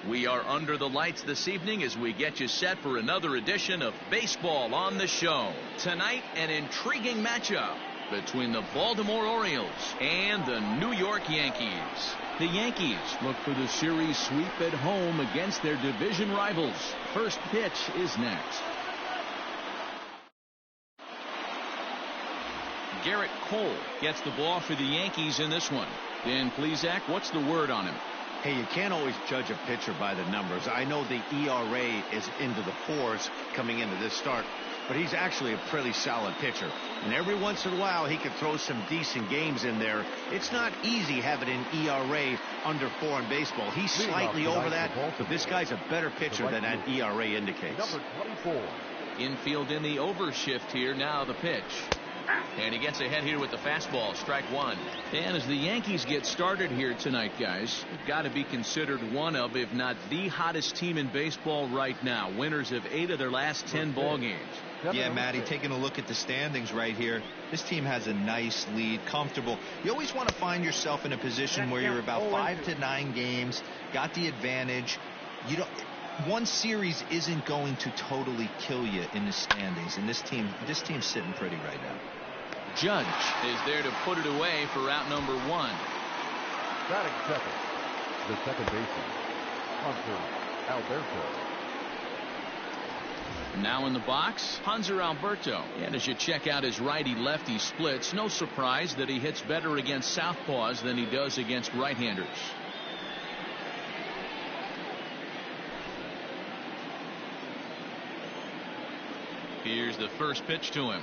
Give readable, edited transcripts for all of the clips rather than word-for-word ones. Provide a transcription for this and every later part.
We are under the lights this evening as we get you set for another edition of Baseball on the Show. Tonight, an intriguing matchup between the Baltimore Orioles and the New York Yankees. The Yankees look for the series sweep at home against their division rivals. First pitch is next. Garrett Cole gets the ball for the Yankees in this one. Dan Plesac, what's the word on him? Hey, you can't always judge a pitcher by the numbers. I know the ERA is into the 4s coming into this start, but he's actually a pretty solid pitcher. And every once in a while, he can throw some decent games in there. It's not easy having an ERA under 4 in baseball. He's slightly over that, but this guy's a better pitcher than that ERA indicates. Number 24. Infield in the overshift here. Now the pitch. And he gets ahead here with the fastball. Strike one. And as the Yankees get started here tonight, guys, they've got to be considered one of, if not the hottest team in baseball right now. Winners of 8 of their last 10 ball games. Yeah, Matty, taking a look at the standings right here, this team has a nice lead, comfortable. You always want to find yourself in a position where you're about 5 to 9 games, got the advantage. You don't. One series isn't going to totally kill you in the standings, and this team's sitting pretty right now. Judge is there to put it away for out number 1. Batting second, the second baseman, Hunter Alberto. Now in the box, Hanser Alberto. And as you check out his righty-lefty splits, no surprise that he hits better against southpaws than he does against right-handers. Here's the first pitch to him.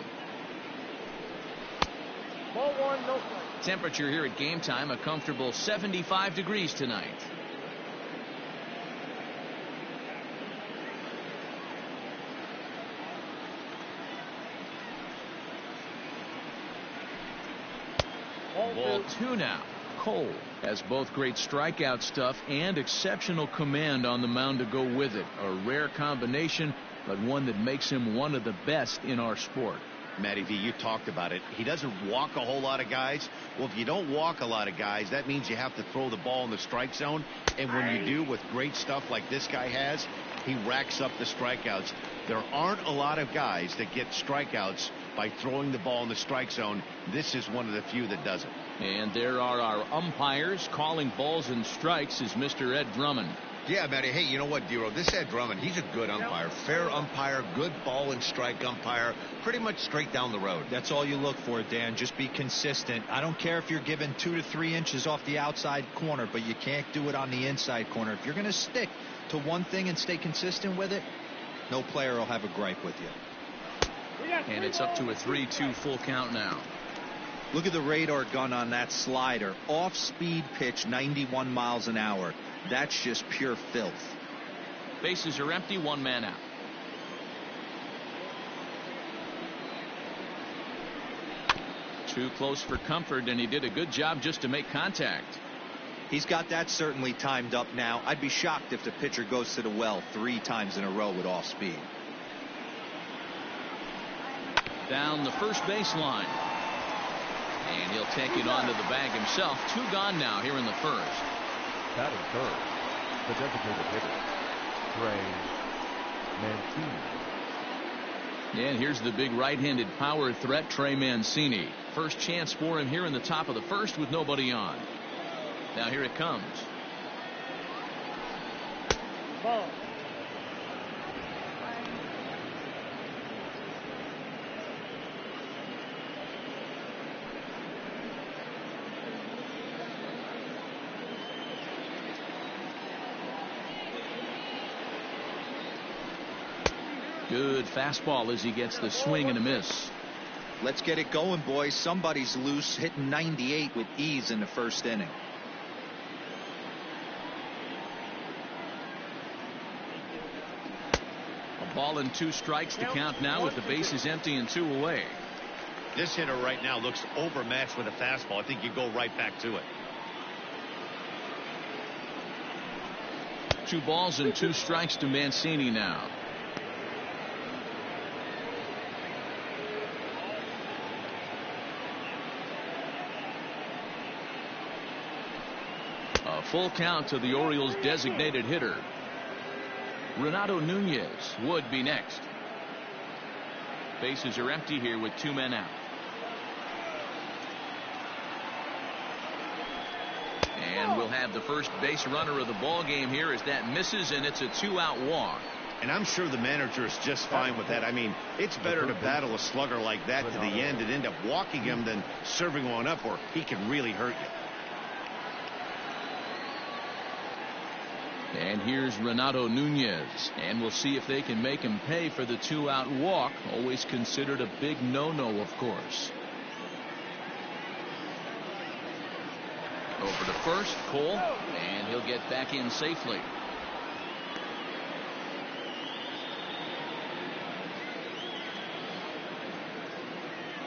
Ball 1, no strike. Temperature here at game time, a comfortable 75 degrees tonight. Ball 2 now. Cole has both great strikeout stuff and exceptional command on the mound to go with it. A rare combination, but one that makes him one of the best in our sport. Matty V, you talked about it. He doesn't walk a whole lot of guys. Well, if you don't walk a lot of guys, that means you have to throw the ball in the strike zone. And when you do, with great stuff like this guy has, he racks up the strikeouts. There aren't a lot of guys that get strikeouts by throwing the ball in the strike zone. This is one of the few that does it. And there are our umpires calling balls and strikes is Mr. Ed Drummond. Yeah, Matty. Hey, you know what, Dero? This Ed Drummond, he's a good umpire. Fair umpire, good ball and strike umpire. Pretty much straight down the road. That's all you look for, Dan. Just be consistent. I don't care if you're given 2 to 3 inches off the outside corner, but you can't do it on the inside corner. If you're going to stick to one thing and stay consistent with it, no player will have a gripe with you. And it's up to a 3-2 full count now. Look at the radar gun on that slider. Off-speed pitch, 91 miles an hour. That's just pure filth. Bases are empty, 1 man out. Too close for comfort, and he did a good job just to make contact. He's got that certainly timed up now. I'd be shocked if the pitcher goes to the well 3 times in a row with off speed. Down the first baseline. And he'll take it onto the bag himself. 2 gone now here in the first. Batting third, the designated hitter, Trey Mancini. And here's the big right-handed power threat, Trey Mancini. First chance for him here in the top of the first with nobody on. Now here it comes. Ball. Good fastball as he gets the swing and a miss. Let's get it going, boys. Somebody's loose, hitting 98 with ease in the first inning. A ball and 2 strikes to count now with the bases empty and 2 away. This hitter right now looks overmatched with a fastball. I think you go right back to it. 2 balls and 2 strikes to Mancini now. A full count to the Orioles' designated hitter. Renato Nunez would be next. Bases are empty here with 2 men out. And we'll have the first base runner of the ball game here as that misses, and it's a 2-out walk. And I'm sure the manager is just fine with that. I mean, it's better to battle a slugger like that to the end and end up walking him than serving one up, or he can really hurt you. And here's Renato Nunez, and we'll see if they can make him pay for the 2-out walk. Always considered a big no-no, of course. Over to first, Cole, and he'll get back in safely.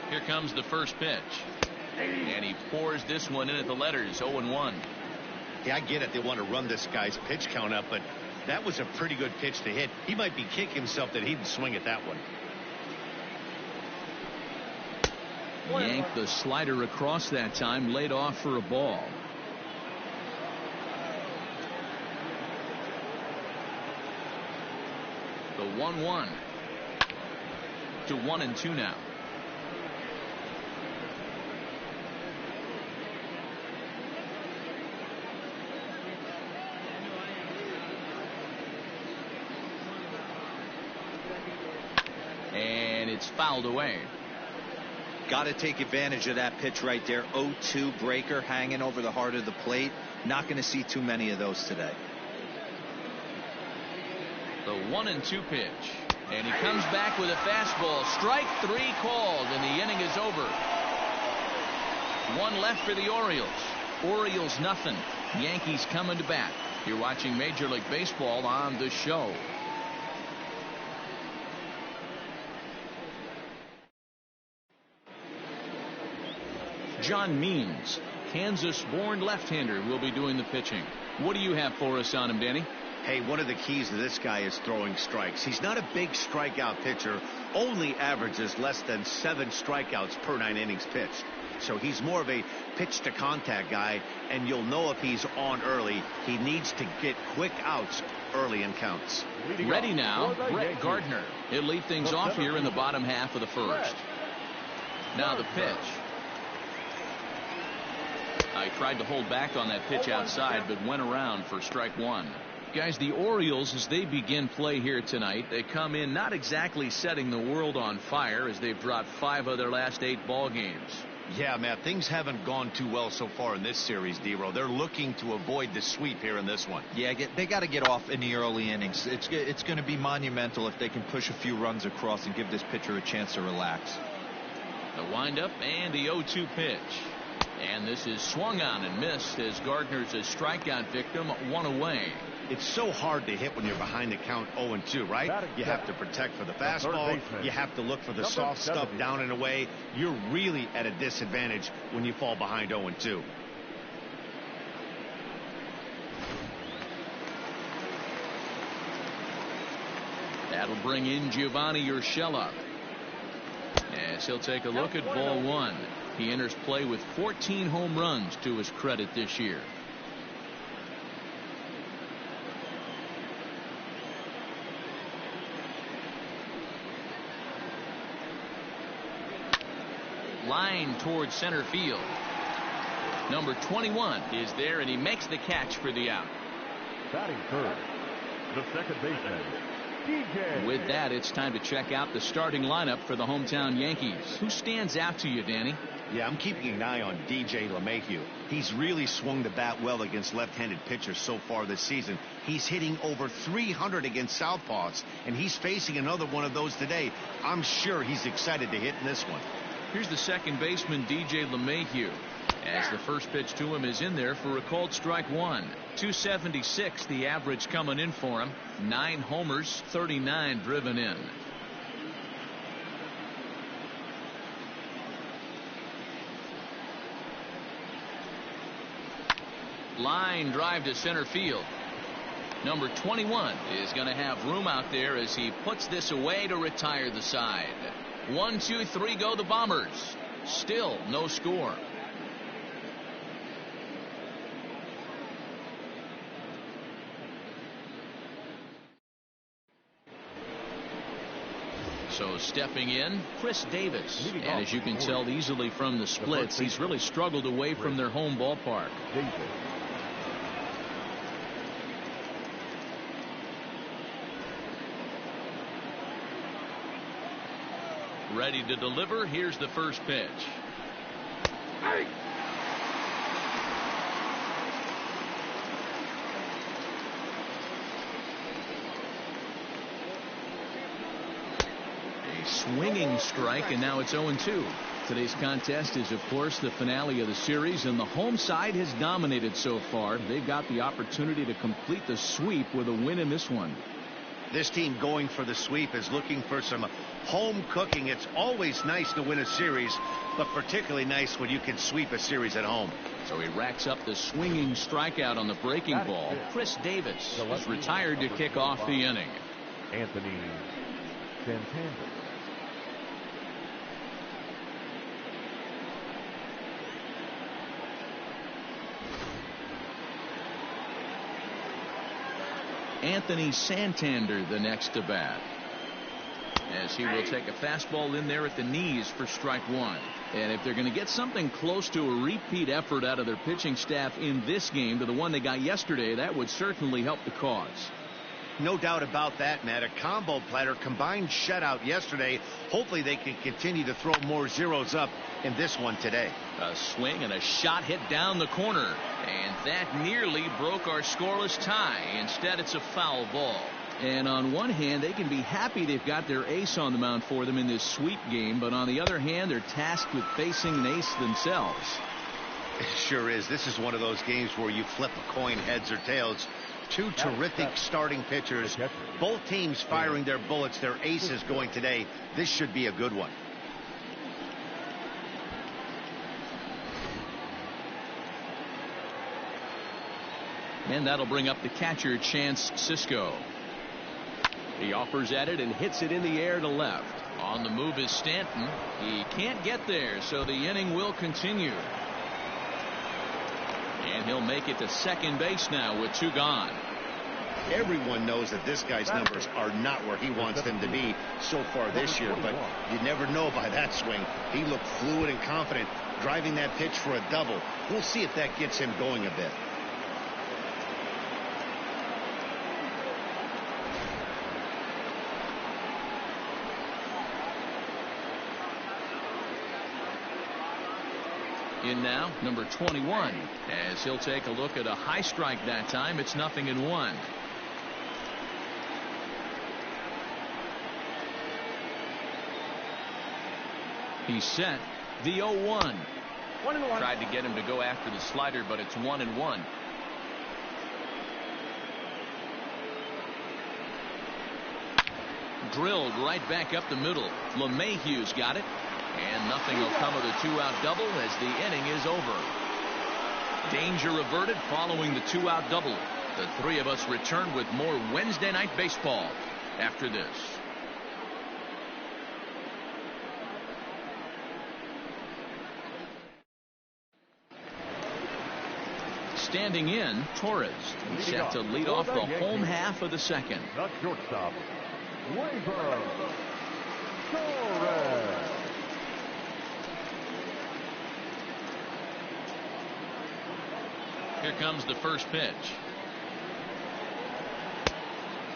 Here comes the first pitch, and he pours this one in at the letters. 0-1. Yeah, I get it. They want to run this guy's pitch count up, but that was a pretty good pitch to hit. He might be kicking himself that he didn't swing at that one. Yanked the slider across that time, laid off for a ball. The 1-1 to 1-2 now. And it's fouled away. Got to take advantage of that pitch right there. 0-2 breaker hanging over the heart of the plate. Not going to see too many of those today. The 1-2 pitch, and he comes back with a fastball. Strike 3 called, and the inning is over. 1 left for the Orioles. Orioles nothing. Yankees coming to bat. You're watching Major League Baseball on The Show. John Means, Kansas-born left-hander, will be doing the pitching. What do you have for us on him, Danny? Hey, one of the keys to this guy is throwing strikes. He's not a big strikeout pitcher, only averages less than 7 strikeouts per 9 innings pitched. So he's more of a pitch to contact guy, and you'll know if he's on early. He needs to get quick outs early in counts. Ready now, Brett Gardner. He'll lead things off here in the bottom half of the first. Now the pitch. I tried to hold back on that pitch outside, but went around for strike 1. Guys, the Orioles, as they begin play here tonight, they come in not exactly setting the world on fire, as they've dropped 5 of their last 8 ball games. Yeah, Matt, things haven't gone too well so far in this series, D-Row. They're looking to avoid the sweep here in this one. Yeah, they got to get off in the early innings. It's going to be monumental if they can push a few runs across and give this pitcher a chance to relax. The windup and the 0-2 pitch. And this is swung on and missed as Gardner's a strikeout victim, 1 away. It's so hard to hit when you're behind the count 0-2, right? You have to protect for the fastball. You have to look for the soft stuff down and away. You're really at a disadvantage when you fall behind 0-2. That'll bring in Giovanni Urshela. As he'll take a look at ball 1. He enters play with 14 home runs to his credit this year. Line towards center field. Number 21 is there, and he makes the catch for the out. Batting third, the second baseman, DJ. With that, it's time to check out the starting lineup for the hometown Yankees. Who stands out to you, Danny? Yeah, I'm keeping an eye on DJ LeMahieu. He's really swung the bat well against left-handed pitchers so far this season. He's hitting over 300 against southpaws, and he's facing another one of those today. I'm sure he's excited to hit in this one. Here's the second baseman, DJ LeMahieu, as the first pitch to him is in there for a called strike 1. 276 the average coming in for him. 9 homers, 39 driven in. Line drive to center field. Number 21 is going to have room out there as he puts this away to retire the side. 1, 2, 3 go the Bombers. Still no score. So stepping in, Chris Davis. And as you can tell easily from the splits, he's really struggled away from their home ballpark. Ready to deliver. Here's the first pitch. A swinging strike, and now it's 0-2. Today's contest is, of course, the finale of the series, and the home side has dominated so far. They've got the opportunity to complete the sweep with a win in this one. This team going for the sweep is looking for some home cooking. It's always nice to win a series, but particularly nice when you can sweep a series at home. So he racks up the swinging strikeout on the breaking ball. Chris Davis is retired to kick off the inning. Anthony Santander. Anthony Santander the next to bat, as he will take a fastball in there at the knees for strike one. And if they're going to get something close to a repeat effort out of their pitching staff in this game to the one they got yesterday, that would certainly help the cause. No doubt about that, Matt. A combo platter, combined shutout yesterday. Hopefully they can continue to throw more zeros up in this one today. A swing and a shot hit down the corner, and that nearly broke our scoreless tie. Instead, it's a foul ball. And on one hand, they can be happy they've got their ace on the mound for them in this sweep game, but on the other hand, they're tasked with facing an ace themselves. It sure is. This is one of those games where you flip a coin, heads or tails. Two terrific starting pitchers, both teams firing their bullets, their aces going today. This should be a good one. And that'll bring up the catcher, Chance Sisco. He offers at it and hits it in the air to left. On the move is Stanton. He can't get there, so the inning will continue. And he'll make it to second base now with two gone. Everyone knows that this guy's numbers are not where he wants them to be so far this year, but you never know by that swing. He looked fluid and confident, driving that pitch for a double. We'll see if that gets him going a bit. In now, number 21, as he'll take a look at a high strike that time. It's 0-1. He's set. The 0-1. Tried to get him to go after the slider, but it's 1-1. Drilled right back up the middle. LeMahieu's got it. And nothing will come of the two-out double as the inning is over. Danger averted following the two-out double. The three of us return with more Wednesday night baseball after this. Standing in, Torres. He's set to lead off the home half of the second. The shortstop, Gleyber Torres. Here comes the first pitch.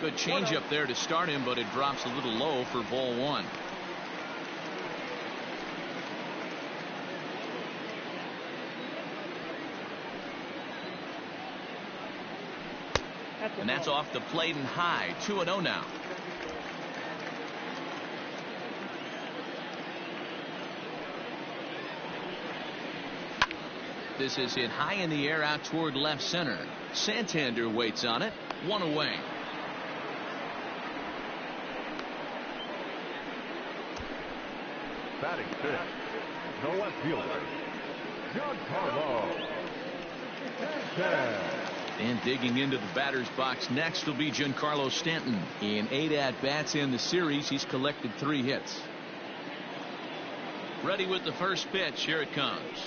Good changeup there to start him, but it drops a little low for ball one. And that's off the plate and high. 2-0 now. This is hit high in the air out toward left center. Santander waits on it. One away. Batting fifth, the left fielder, Giancarlo Stanton. And digging into the batter's box next will be Giancarlo Stanton. In 8 at-bats in the series, he's collected 3 hits. Ready with the first pitch. Here it comes.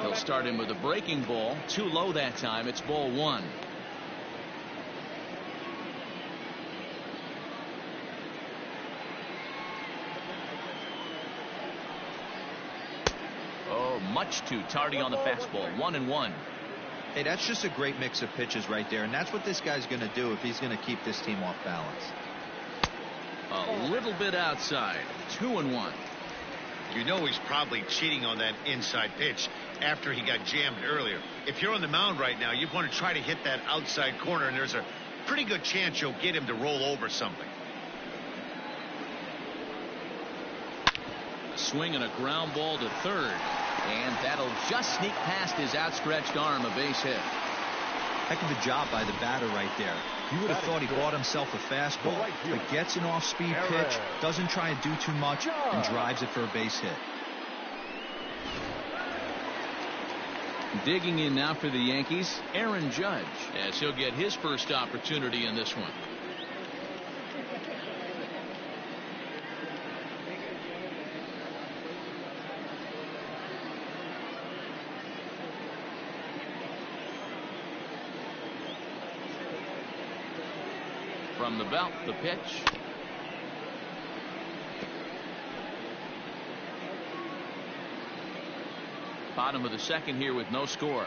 He'll start him with a breaking ball. Too low that time. It's ball one. much too tardy on the fastball. 1-1. Hey, that's just a great mix of pitches right there, and that's what this guy's going to do if he's going to keep this team off balance. A little bit outside. 2-1. You know he's probably cheating on that inside pitch after he got jammed earlier. If you're on the mound right now, you want to try to hit that outside corner, and there's a pretty good chance you'll get him to roll over something. A swing and a ground ball to third. And that'll just sneak past his outstretched arm. A base hit. Heck of a job by the batter right there. You would have thought he bought himself a fastball, but gets an off-speed pitch, doesn't try to do too much, and drives it for a base hit. Digging in now for the Yankees, Aaron Judge, as he'll get his first opportunity in this one. From the belt, the pitch. Bottom of the second here with no score.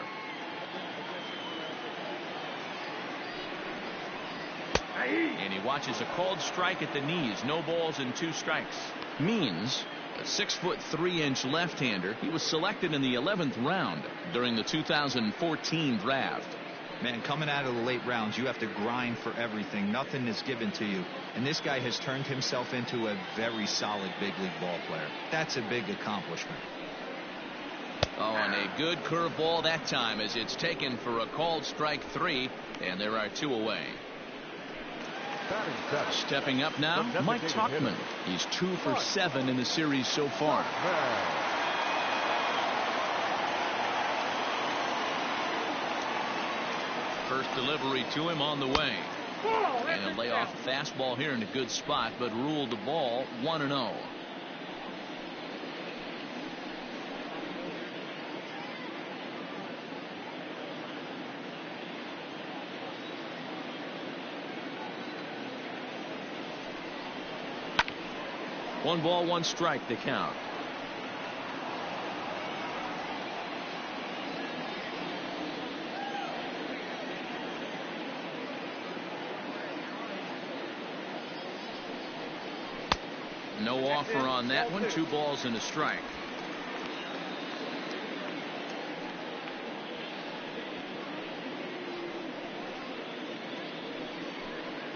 And he watches a called strike at the knees. No balls and 2 strikes. Means a 6'3" left-hander. He was selected in the 11th round during the 2014 draft. Man, coming out of the late rounds, you have to grind for everything. Nothing is given to you. And this guy has turned himself into a very solid big league ball player. That's a big accomplishment. Oh, and a good curveball that time as it's taken for a called strike 3, and there are 2 away. Stepping up now, Mike Tauchman. He's 2 for 7 in the series so far. First delivery to him on the way. And he'll lay off a fastball here in a good spot, but ruled the ball 1-0. One ball, 1 strike to count. No offer on that one. 2 balls and a strike.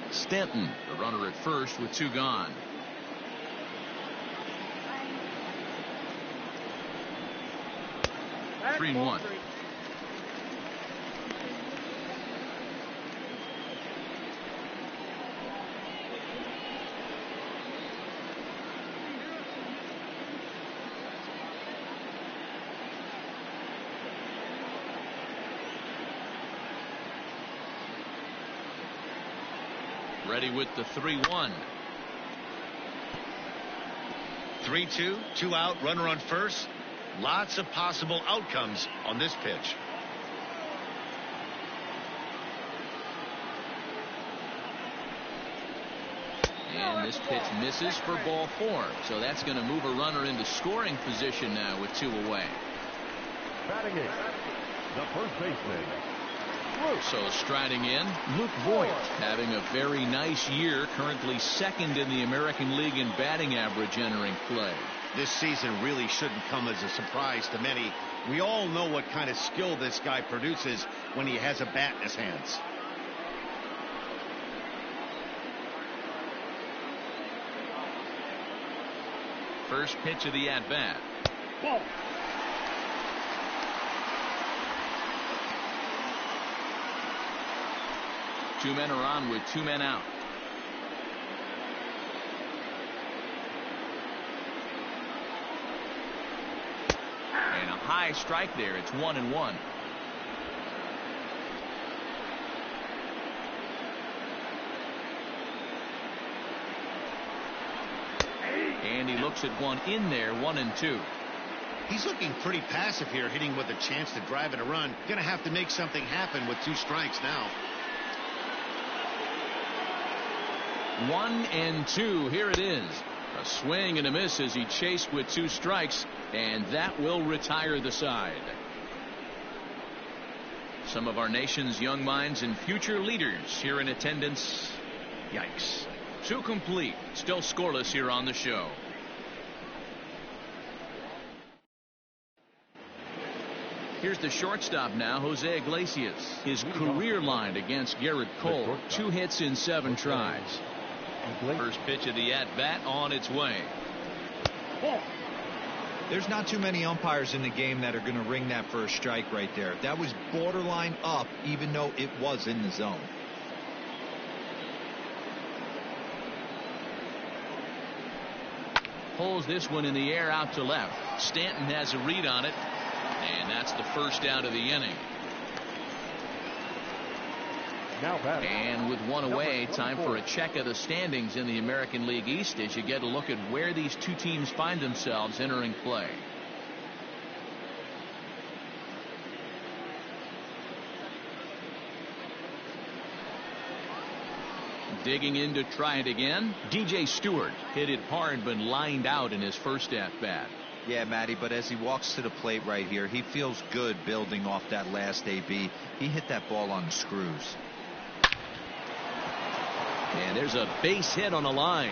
Stanton, the runner at first with 2 gone. Three and 1. Ready with the 3-1. 3-2, 2 out, runner on first. Lots of possible outcomes on this pitch. And this pitch misses for ball 4. So that's going to move a runner into scoring position now with 2 away. Batting it, the first baseman. So striding in, Luke Voigt, having a very nice year, currently 2nd in the American League in batting average entering play. This season really shouldn't come as a surprise to many. We all know what kind of skill this guy produces when he has a bat in his hands. First pitch of the at-bat. 2 men are on with 2 men out. And a high strike there. It's 1-1. And he looks at one in there. 1-2. He's looking pretty passive here, hitting with a chance to drive in a run. Gonna have to make something happen with 2 strikes now. 1-2. Here it is. A swing and a miss as he chased with 2 strikes, and that will retire the side. Some of our nation's young minds and future leaders here in attendance. Yikes. 2 complete. Still scoreless here on the show. Here's the shortstop now, Jose Iglesias. His career line against Garrett Cole. 2 hits in 7 tries. First pitch of the at-bat on its way. There's not too many umpires in the game that are going to ring that first strike right there. That was borderline up, even though it was in the zone. Pulls this one in the air out to left. Stanton has a read on it, and that's the first out of the inning. And with 1 away, time for a check of the standings in the American League East as you get a look at where these 2 teams find themselves entering play. Digging in to try it again. DJ Stewart hit it hard but lined out in his first at-bat. Yeah, Matty, but as he walks to the plate right here, he feels good building off that last AB. He hit that ball on the screws. And there's a base hit on the line.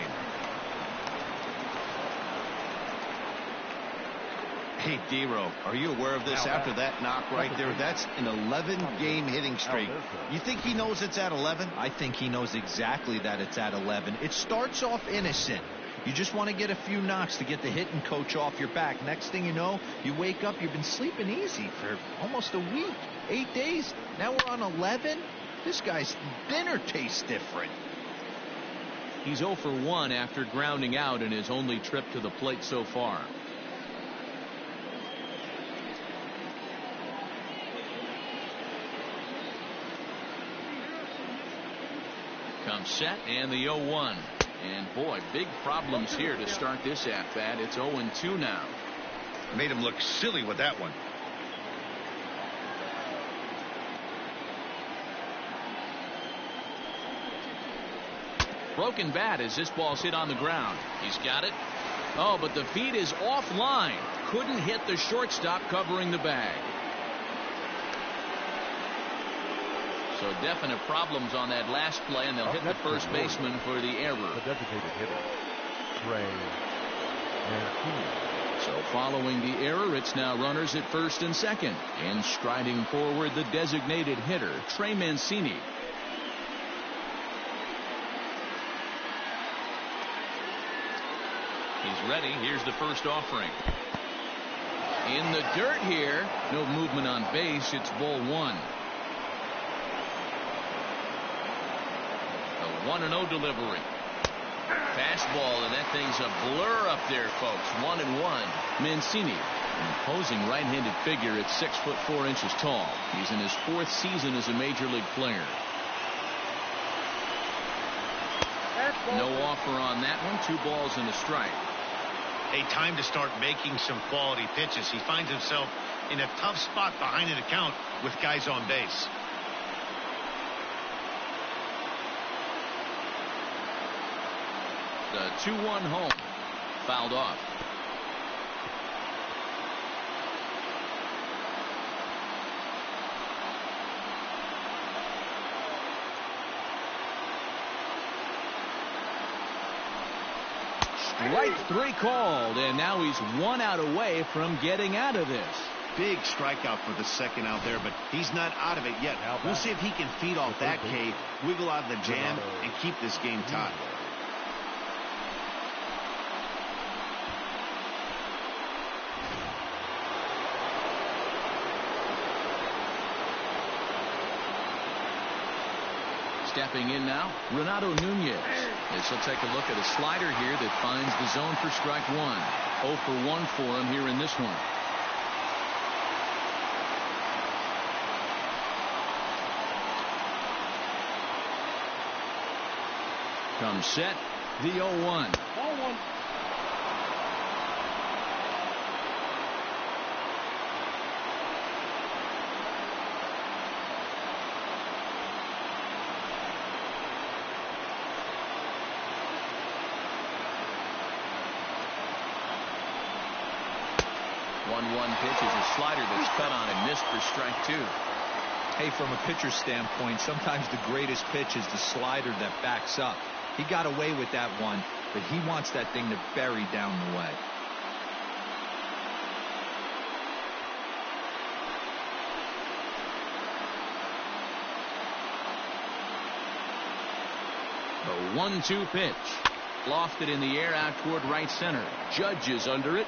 Hey, D-Row, are you aware of this after that knock right there? That's an 11-game hitting streak. You think he knows it's at 11? I think he knows exactly that it's at 11. It starts off innocent. You just want to get a few knocks to get the hitting coach off your back. Next thing you know, you wake up, you've been sleeping easy for almost a week, 8 days. Now we're on 11. This guy's dinner tastes different. He's 0 for 1 after grounding out in his only trip to the plate so far. Comes set and the 0-1. And boy, big problems here to start this at-bat. It's 0-2 now. Made him look silly with that one. Broken bat as this ball's hit on the ground. He's got it. Oh, but the feed is offline. Couldn't hit the shortstop covering the bag. So definite problems on that last play, and they'll hit the first baseman for the error. The designated hitter, Trey Mancini. So following the error, it's now runners at first and second. And striding forward, the designated hitter, Trey Mancini. He's ready. Here's the first offering. In the dirt here. No movement on base. It's ball 1. A 1-0 delivery. Fastball, and that thing's a blur up there, folks. 1-1. Mancini, an imposing right-handed figure at 6'4" tall. He's in his 4th season as a major league player. No offer on that one. 2 balls and a strike. Hey, time to start making some quality pitches. He finds himself in a tough spot behind an account with guys on base. The 2-1 home. Fouled off. Strike 3 called, and now he's 1 out away from getting out of this. Big strikeout for the second out there, but he's not out of it yet. We'll see if he can feed off that K, wiggle out of the jam, and keep this game tied. Stepping in now, Renato Nunez. As he'll take a look at a slider here that finds the zone for strike 1. 0 for 1 for him here in this one. Comes set, the 0-1. 1-1 pitch is a slider that's cut on and missed for strike 2. Hey, from a pitcher's standpoint, sometimes the greatest pitch is the slider that backs up. He got away with that one, but he wants that thing to bury down the way. The 1-2 pitch. Lofted in the air out toward right center. Judge is under it.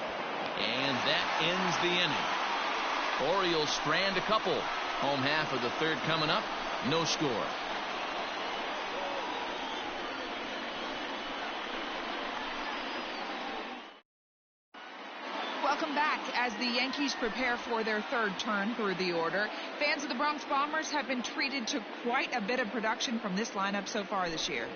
And that ends the inning. Orioles strand a couple. Home half of the third coming up. No score. Welcome back. As the Yankees prepare for their third turn through the order, fans of the Bronx Bombers have been treated to quite a bit of production from this lineup so far this year.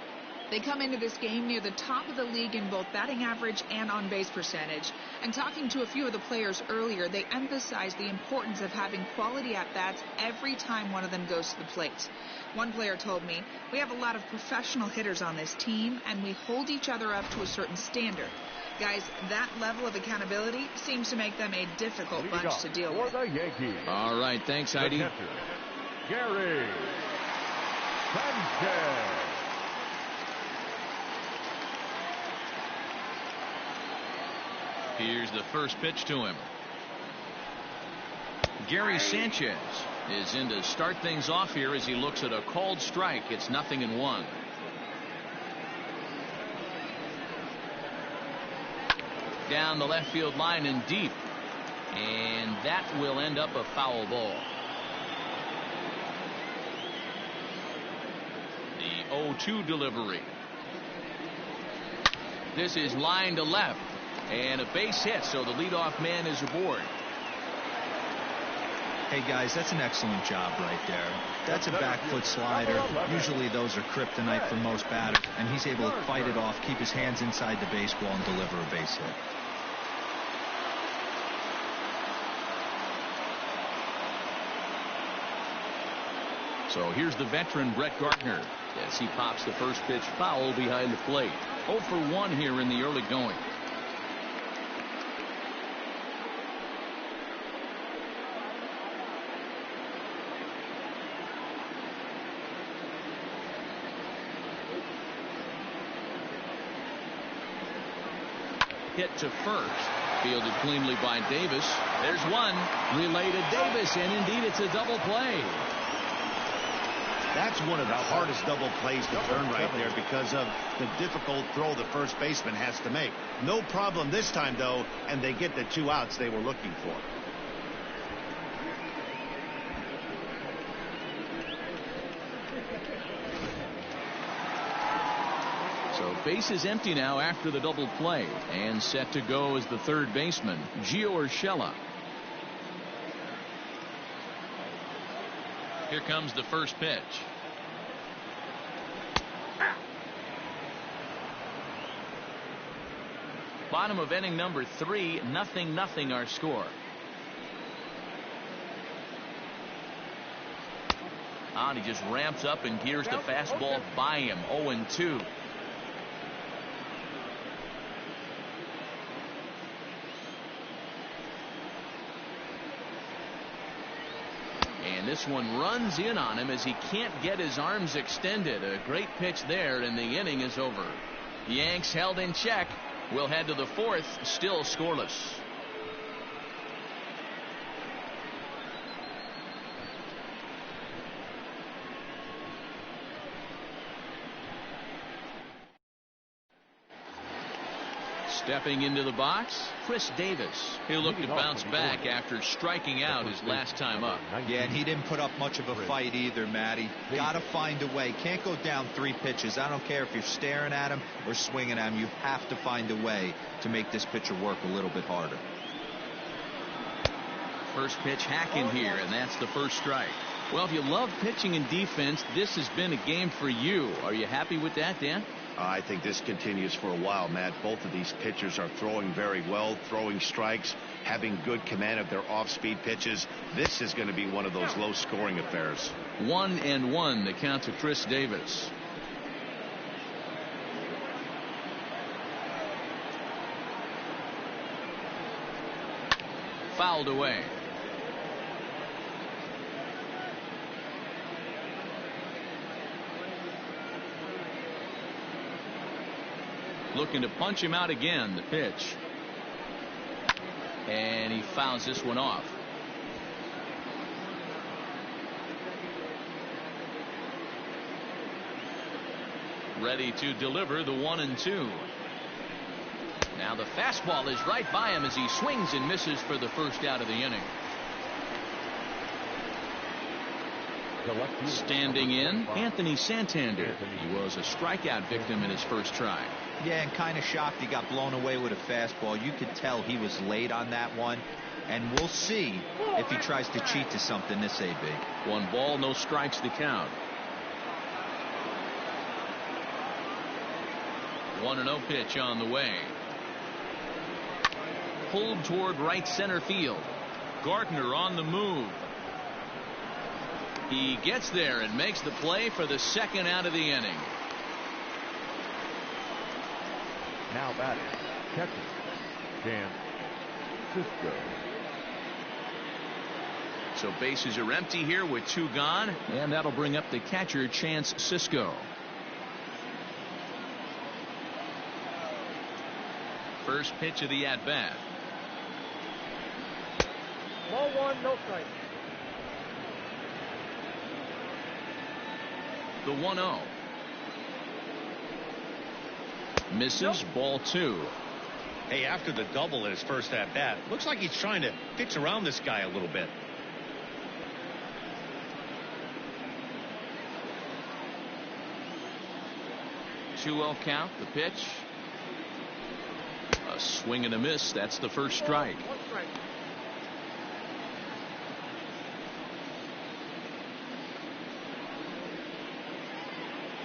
They come into this game near the top of the league in both batting average and on-base percentage. And talking to a few of the players earlier, they emphasized the importance of having quality at-bats every time one of them goes to the plate. One player told me, "We have a lot of professional hitters on this team, and we hold each other up to a certain standard." Guys, that level of accountability seems to make them a difficult bunch to deal with. For the Yankees. All right, thanks, Heidi. The catcher, Gary Sanchez. Here's the first pitch to him. Gary Sanchez is in to start things off here as he looks at a called strike. It's 0-1. Down the left field line and deep. And that will end up a foul ball. The 0-2 delivery. This is line to left. And a base hit, so the leadoff man is aboard. Hey, guys, that's an excellent job right there. That's a back foot slider. Usually those are kryptonite for most batters, and he's able to fight it off, keep his hands inside the baseball, and deliver a base hit. So here's the veteran Brett Gardner as he pops the first pitch foul behind the plate. 0 for 1 here in the early going. Hit to first. Fielded cleanly by Davis. There's one. Relay to Davis, and indeed it's a double play. That's one of the hardest double plays to turn right there because of the difficult throw the first baseman has to make. No problem this time, though, and they get the 2 outs they were looking for. So base is empty now after the double play, and set to go is the third baseman, Gio Urshela. Here comes the first pitch. Bottom of inning number 3, 0-0 our score. And he just ramps up and gears the fastball by him. 0-2. And this one runs in on him as he can't get his arms extended. A great pitch there, and the inning is over. The Yanks held in check. We'll head to the 4th, still scoreless. Stepping into the box, Chris Davis. He'll look to bounce back after striking out his last time up. Yeah, and he didn't put up much of a fight either, Matty. Got to find a way. Can't go down 3 pitches. I don't care if you're staring at him or swinging at him. You have to find a way to make this pitcher work a little bit harder. First pitch hacking here, and that's the first strike. Well, if you love pitching and defense, this has been a game for you. Are you happy with that, Dan? I think this continues for a while, Matt. Both of these pitchers are throwing very well, throwing strikes, having good command of their off-speed pitches. This is going to be one of those low-scoring affairs. 1-1 the count to Chris Davis. fouled away. Looking to punch him out again. The pitch. And he fouls this one off. Ready to deliver the 1-2. Now the fastball is right by him as he swings and misses for the first out of the inning. Standing in, Anthony Santander. He was a strikeout victim in his first try. Yeah, and kind of shocked he got blown away with a fastball. You could tell he was late on that one. And we'll see if he tries to cheat to something this AB. 1 ball, no strikes to count. 1-0 pitch on the way. Pulled toward right center field. Gardner on the move. He gets there and makes the play for the second out of the inning. Now batting, catcher, Jan Cisco. So bases are empty here with 2 gone, and that'll bring up the catcher, Chance Cisco. First pitch of the at-bat. Ball 1, no strike. The 1-0. Misses. Ball 2. Hey, after the double in his first at bat, looks like he's trying to pitch around this guy a little bit. Two-0 count. The pitch. A swing and a miss. That's the first strike. 1 strike.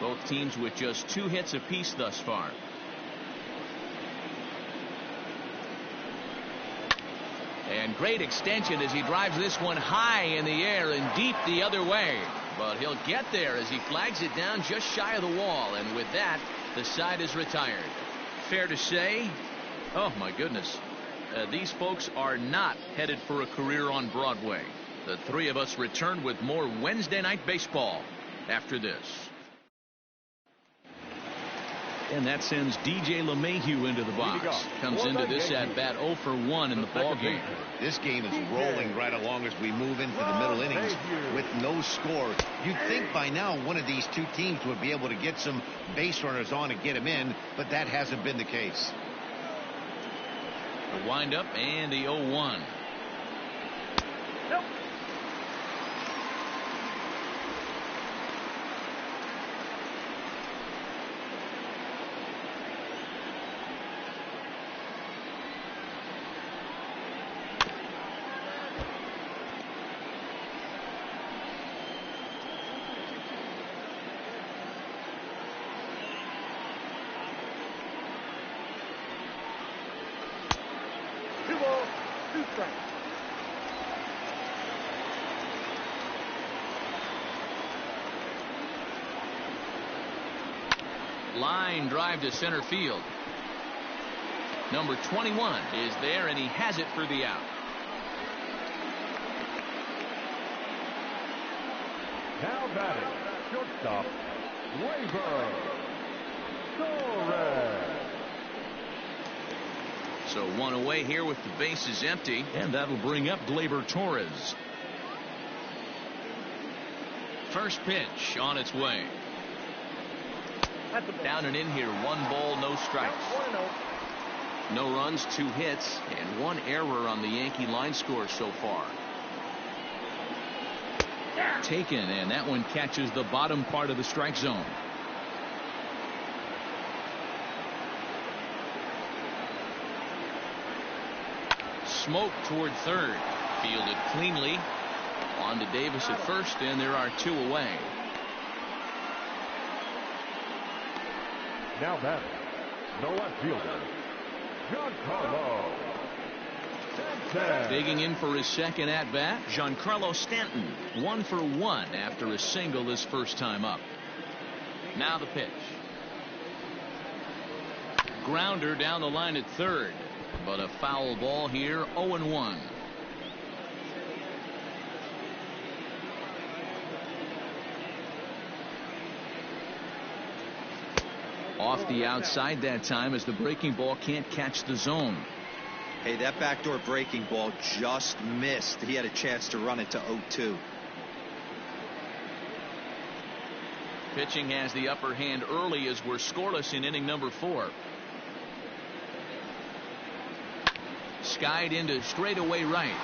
Both teams with just 2 hits apiece thus far. And great extension as he drives this one high in the air and deep the other way. But he'll get there as he flags it down just shy of the wall. And with that, the side is retired. Fair to say, oh my goodness, these folks are not headed for a career on Broadway. The 3 of us return with more Wednesday night baseball after this. And that sends DJ LeMahieu into the box. Comes into this at bat 0 for 1 in the ball game. This game is rolling right along as we move into the middle innings with no score. You'd think by now one of these 2 teams would be able to get some base runners on and get them in, but that hasn't been the case. The windup and the 0-1. Nope. Line drive to center field. Number 21 is there, and he has it for the out. Now batting, shortstop, Gleyber Torres. So 1 away here with the bases empty, and that'll bring up Gleyber Torres. First pitch on its way. Down and in here, 1 ball, no strikes. No runs, 2 hits, and 1 error on the Yankee line score so far. Taken, and that one catches the bottom part of the strike zone. Smoke toward third. Fielded cleanly. On to Davis at first, and there are 2 away. Now batting, the left fielder, Giancarlo Stanton. Digging in for his second at bat, Giancarlo Stanton. 1 for 1 after a single his first time up. Now the pitch. Grounder down the line at third, but a foul ball here. 0-1. Off the outside that time as the breaking ball can't catch the zone. Hey, that backdoor breaking ball just missed. He had a chance to run it to 0-2. Pitching has the upper hand early as we're scoreless in inning number 4. Skied into straightaway right.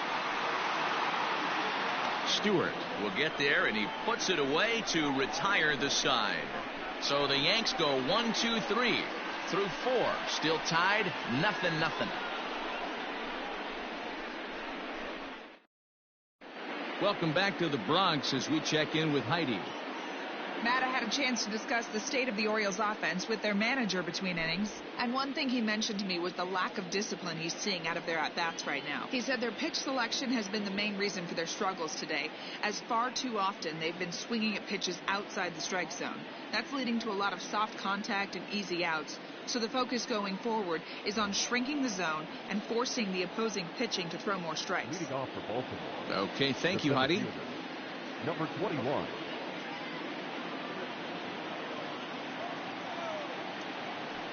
Stewart will get there, and he puts it away to retire the side. So the Yanks go 1-2-3 through 4. Still tied, 0-0. Welcome back to the Bronx as we check in with Heidi. Matt, I had a chance to discuss the state of the Orioles offense with their manager between innings, and one thing he mentioned to me was the lack of discipline he's seeing out of their at-bats right now. He said their pitch selection has been the main reason for their struggles today, as far too often they've been swinging at pitches outside the strike zone. That's leading to a lot of soft contact and easy outs, so the focus going forward is on shrinking the zone and forcing the opposing pitching to throw more strikes. Leading off for Baltimore. Okay, thank you, Heidi. Number 21.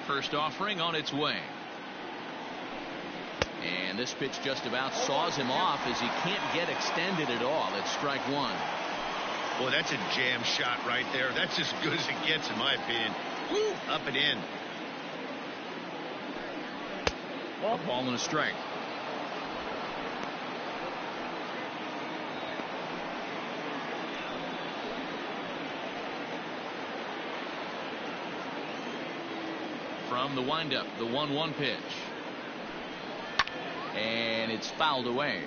First offering on its way. And this pitch just about saws him off as he can't get extended at all. It's strike 1. Well, that's a jam shot right there. That's as good as it gets, in my opinion. Woo, up and in. A ball and a strike. From the windup, the 1-1 pitch. And it's fouled away.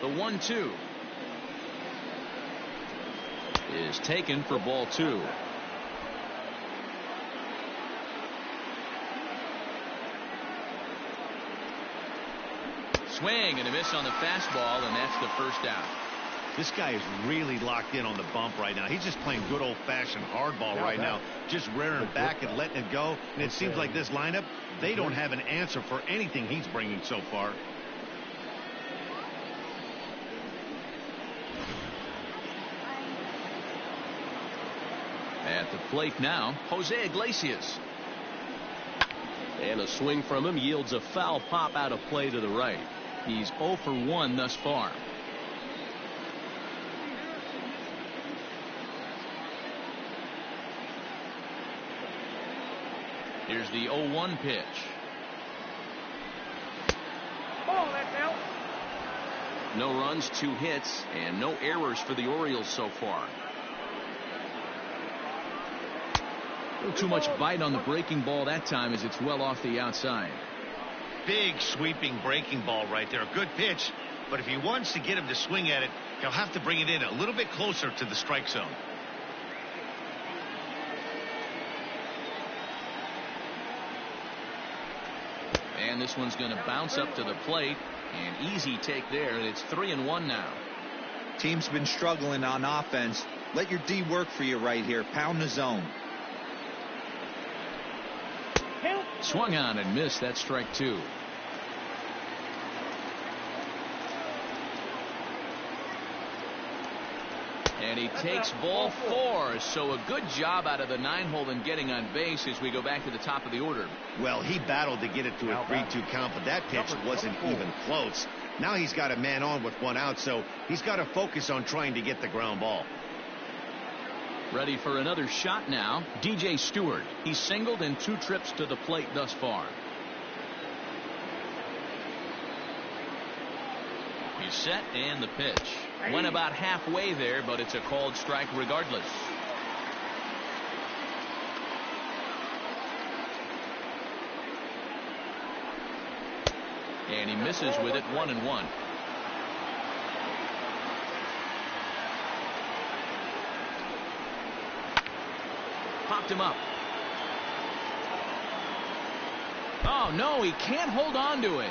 The 1-2 is taken for ball 2. Swing and a miss on the fastball, and that's the first out. This guy is really locked in on the bump right now. He's just playing good old-fashioned hardball right now, just rearing back and letting it go. And it seems like this lineup, they don't have an answer for anything he's bringing so far. At the plate now, Jose Iglesias. And a swing from him yields a foul pop out of play to the right. He's 0 for 1 thus far. Here's the 0-1 pitch. No runs, 2 hits, and no errors for the Orioles so far. A little too much bite on the breaking ball that time as it's well off the outside. Big sweeping breaking ball right there. A good pitch, but if he wants to get him to swing at it, he'll have to bring it in a little bit closer to the strike zone. And this one's going to bounce up to the plate. An easy take there, and it's 3-1 now. Team's been struggling on offense. Let your D work for you right here. Pound the zone. Swung on and missed. That's strike 2. And he takes ball 4. So a good job out of the 9-hole in getting on base as we go back to the top of the order. Well, he battled to get it to a 3-2 count, but that pitch wasn't even close. Now he's got a man on with 1 out, so he's got to focus on trying to get the ground ball. Ready for another shot now. DJ Stewart. He's singled in 2 trips to the plate thus far. He's set, and the pitch. Went about halfway there, but it's a called strike regardless. And he misses with it, 1-1. Popped him up. Oh, no, he can't hold on to it.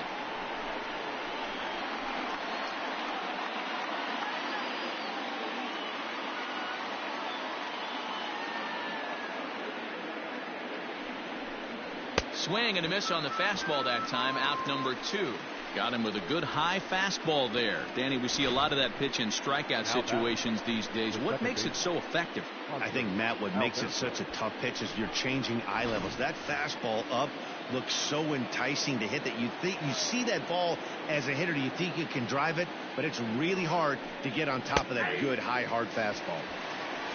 Swing and a miss on the fastball that time, out number 2. Got him with a good high fastball there. Danny, we see a lot of that pitch in strikeout situations these days. What makes it so effective? I think, Matt, what makes it such a tough pitch is you're changing eye levels. That fastball up looks so enticing to hit that you see that ball as a hitter. You think you can drive it, but it's really hard to get on top of that good, high, hard fastball.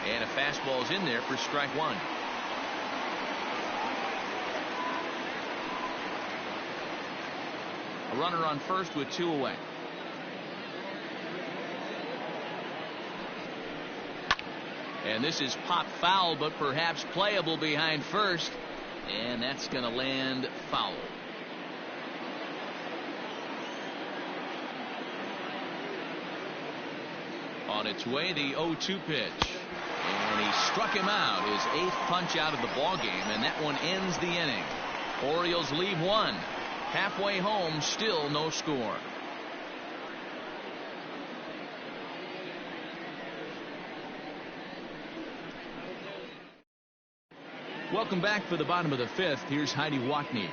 And a fastball is in there for strike one. A runner on first with 2 away. And this is pop foul, but perhaps playable behind first. And that's going to land foul. On its way, the 0-2 pitch. And he struck him out, his 8th punch out of the ball game, and that one ends the inning. Orioles leave 1. Halfway home, still no score. Welcome back for the bottom of the 5th. Here's Heidi Watney.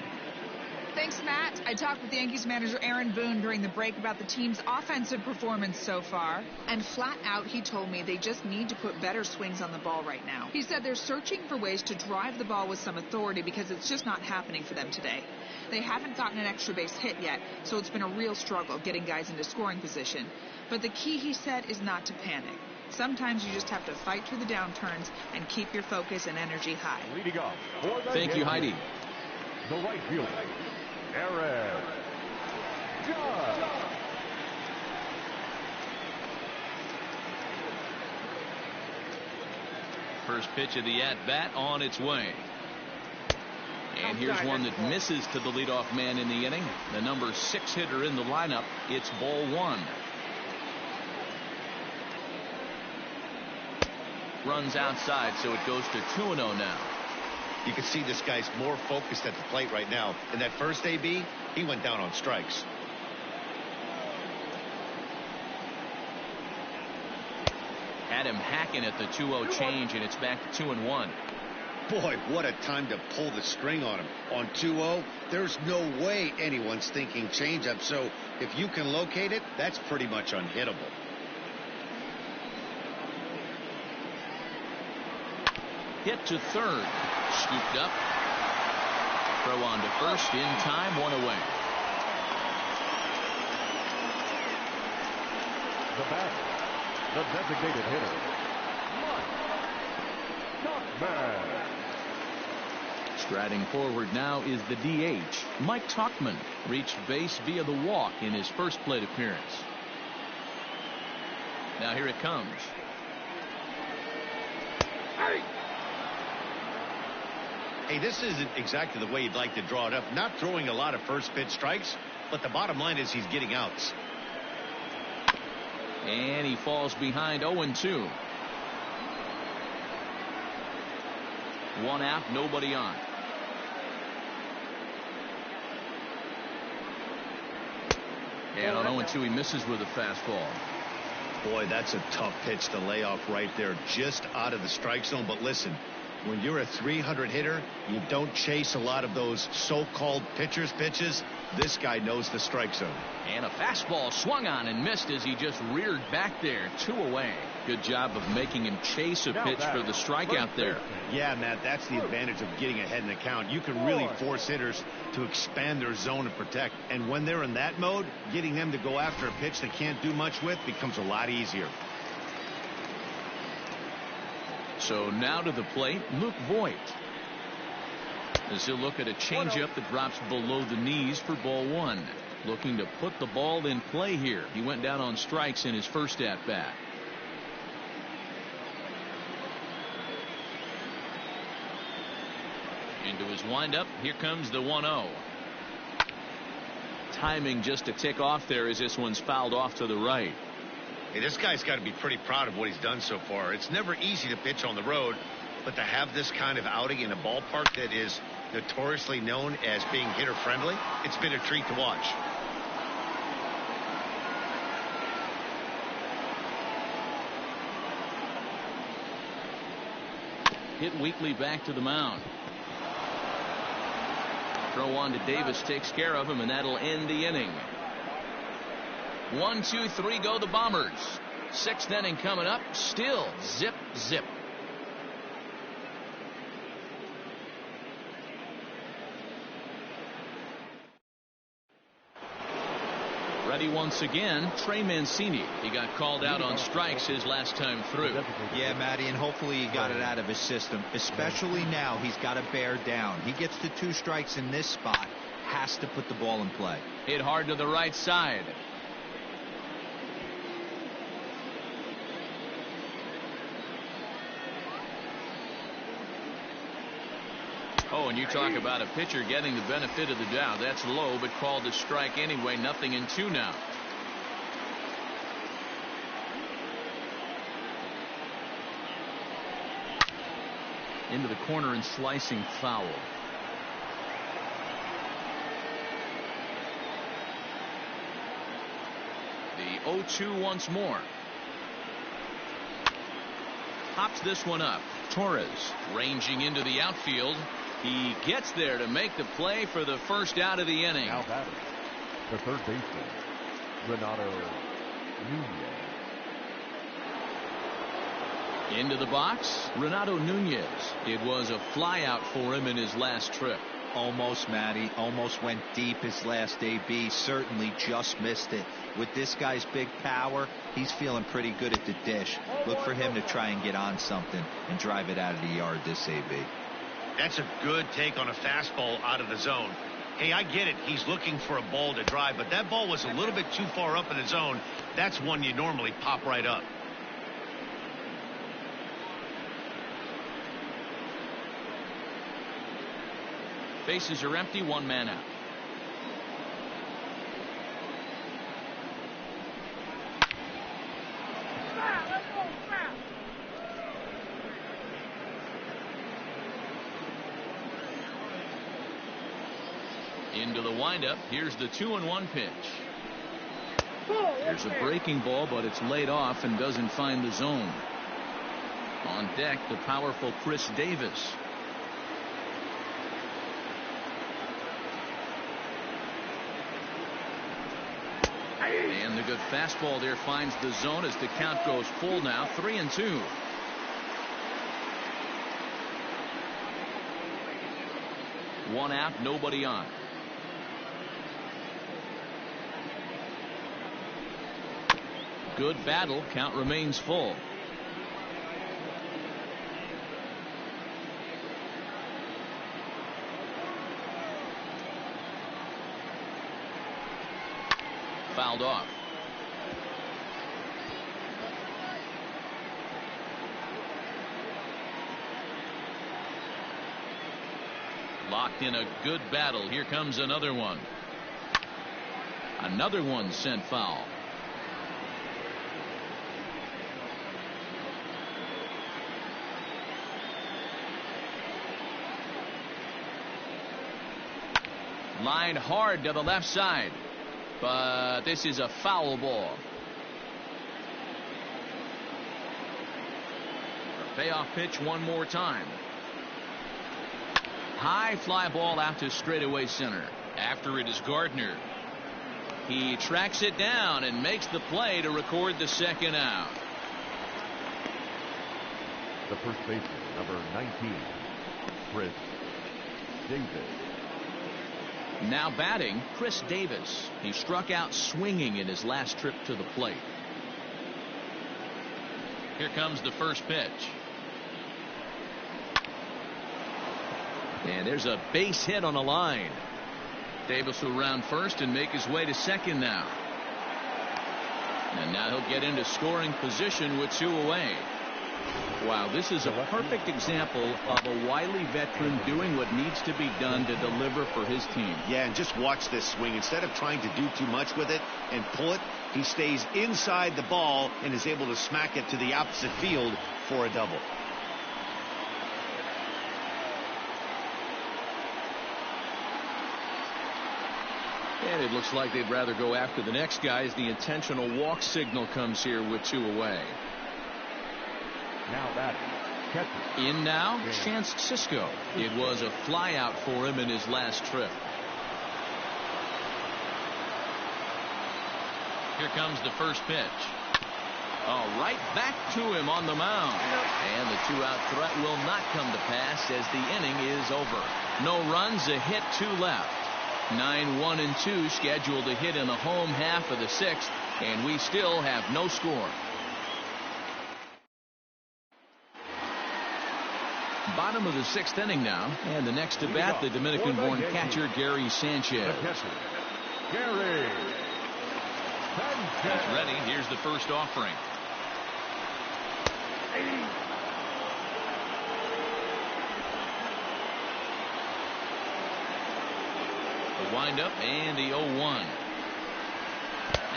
Thanks, Matt. I talked with Yankees manager Aaron Boone during the break about the team's offensive performance so far. And flat out, he told me they just need to put better swings on the ball right now. He said they're searching for ways to drive the ball with some authority because it's just not happening for them today. They haven't gotten an extra base hit yet, so it's been a real struggle getting guys into scoring position. But the key, he said, is not to panic. Sometimes you just have to fight through the downturns and keep your focus and energy high. Leading off for the Thank you, Heidi. The right fielder, Aaron Judge. First pitch of the at-bat on its way. And here's one that misses to the leadoff man in the inning. The number 6 hitter in the lineup. It's ball 1. Runs outside, so it goes to 2-0 now. You can see this guy's more focused at the plate right now. In that first AB, he went down on strikes. Had him hacking at the 2-0 change, and it's back to 2-1. Boy, what a time to pull the string on him. On 2-0, there's no way anyone's thinking changeup. So if you can locate it, that's pretty much unhittable. Hit to third. Scooped up. Throw on to first in time. 1 away. The batter, the designated hitter, Mike Tauchman. Striding forward now is the DH. Mike Tauchman reached base via the walk in his first plate appearance. Now here it comes. Hey, this isn't exactly the way you'd like to draw it up. Not throwing a lot of first pitch strikes, but the bottom line is he's getting outs. And he falls behind 0-2. 1 out, nobody on. And on 0-2, he misses with a fastball. Boy, that's a tough pitch to lay off right there, just out of the strike zone. But listen, when you're a 300 hitter, you don't chase a lot of those so-called pitcher's pitches. This guy knows the strike zone. And a fastball swung on and missed as he just reared back there. 2 away. Good job of making him chase a pitch for the strikeout there. Yeah, Matt, that's the advantage of getting ahead in the count. You can really force hitters to expand their zone and protect. And when they're in that mode, getting them to go after a pitch they can't do much with becomes a lot easier. So now to the plate, Luke Voigt. As he'll look at a changeup that drops below the knees for ball 1. Looking to put the ball in play here. He went down on strikes in his first at-bat. Into his windup. Here comes the 1-0. Timing just a tick off there as this one's fouled off to the right. Hey, this guy's got to be pretty proud of what he's done so far. It's never easy to pitch on the road, but to have this kind of outing in a ballpark that is notoriously known as being hitter friendly, it's been a treat to watch. Hit weakly back to the mound. Throw on to Davis takes care of him, and that'll end the inning. 1, 2, 3 go the Bombers. Sixth inning coming up. Still zip, zip. Ready once again, Trey Mancini. He got called out on strikes his last time through. Yeah, Matty, and hopefully he got it out of his system. Especially now, he's got to bear down. He gets to 2 strikes in this spot. Has to put the ball in play. Hit hard to the right side. Oh, and you talk about a pitcher getting the benefit of the doubt. That's low, but called a strike anyway. 0-2 now. Into the corner and slicing foul. The 0-2 once more. Pops this one up. Torres ranging into the outfield. He gets there to make the play for the first out of the inning. Now batting, the third baseman, Renato Nunez. Into the box, Renato Nunez. It was a flyout for him in his last trip. Almost, Matty. Almost went deep his last AB. Certainly just missed it. With this guy's big power, he's feeling pretty good at the dish. Look for him to try and get on something and drive it out of the yard this AB. That's a good take on a fastball out of the zone. Hey, I get it. He's looking for a ball to drive, but that ball was a little bit too far up in the zone. That's one you normally pop right up. Bases are empty, 1 man out. Into the windup. Here's the 2-1 pitch. There's a breaking ball, but it's laid off and doesn't find the zone. On deck, the powerful Chris Davis. And the good fastball there finds the zone as the count goes full now. 3-2. One out, nobody on. Good battle. Count remains full. Fouled off. Locked in a good battle. Here comes another one. Another one sent foul. Line hard to the left side. But this is a foul ball. A payoff pitch one more time. High fly ball out to straightaway center. After it is Gardner. He tracks it down and makes the play to record the second out. The first baseman, number 19, Chris Davis. Now batting, Chris Davis. He struck out swinging in his last trip to the plate. Here comes the first pitch. And there's a base hit on a line. Davis will round first and make his way to second now. And now he'll get into scoring position with 2 away. Wow, this is a perfect example of a wily veteran doing what needs to be done to deliver for his team. Yeah, and just watch this swing. Instead of trying to do too much with it and pull it, he stays inside the ball and is able to smack it to the opposite field for a double. And it looks like they'd rather go after the next guy as the intentional walk signal comes here with 2 away. Now batting, catcher. In now, Chance Sisco. It was a flyout for him in his last trip. Here comes the first pitch. Oh, right back to him on the mound. And the 2-out threat will not come to pass as the inning is over. No runs, a hit, 2 left. 9-1-2 scheduled to hit in the home half of the 6th, and we still have no score. Bottom of the 6th inning now, and the next to bat, the Dominican-born catcher Gary Sanchez. Gary Sanchez. He's ready. Here's the first offering. The windup and the 0-1.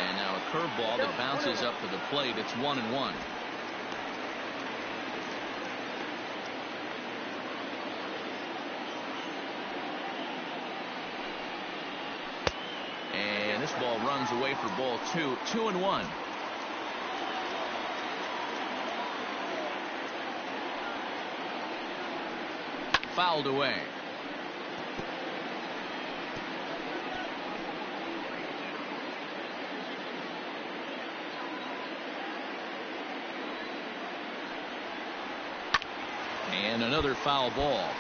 And now a curveball that bounces up to the plate. It's 1-1. And this ball runs away for ball 2. 2-1. Fouled away. And another foul ball.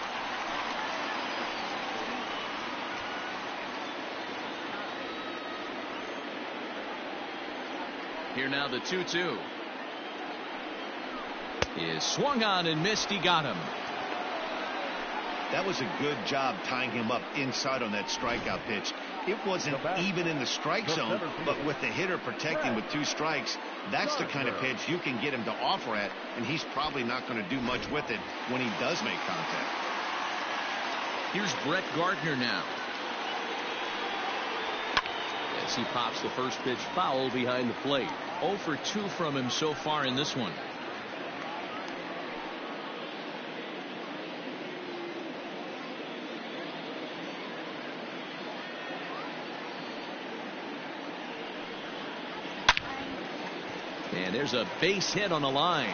Here now the 2-2 is swung on and missed. He got him. That was a good job tying him up inside on that strikeout pitch. It wasn't even in the strike zone, but with the hitter protecting with 2 strikes, that's the kind of pitch you can get him to offer at, and he's probably not going to do much with it when he does make contact. Here's Brett Gardner now. As he pops the first pitch foul behind the plate. 0 for 2 from him so far in this one. And there's a base hit on the line.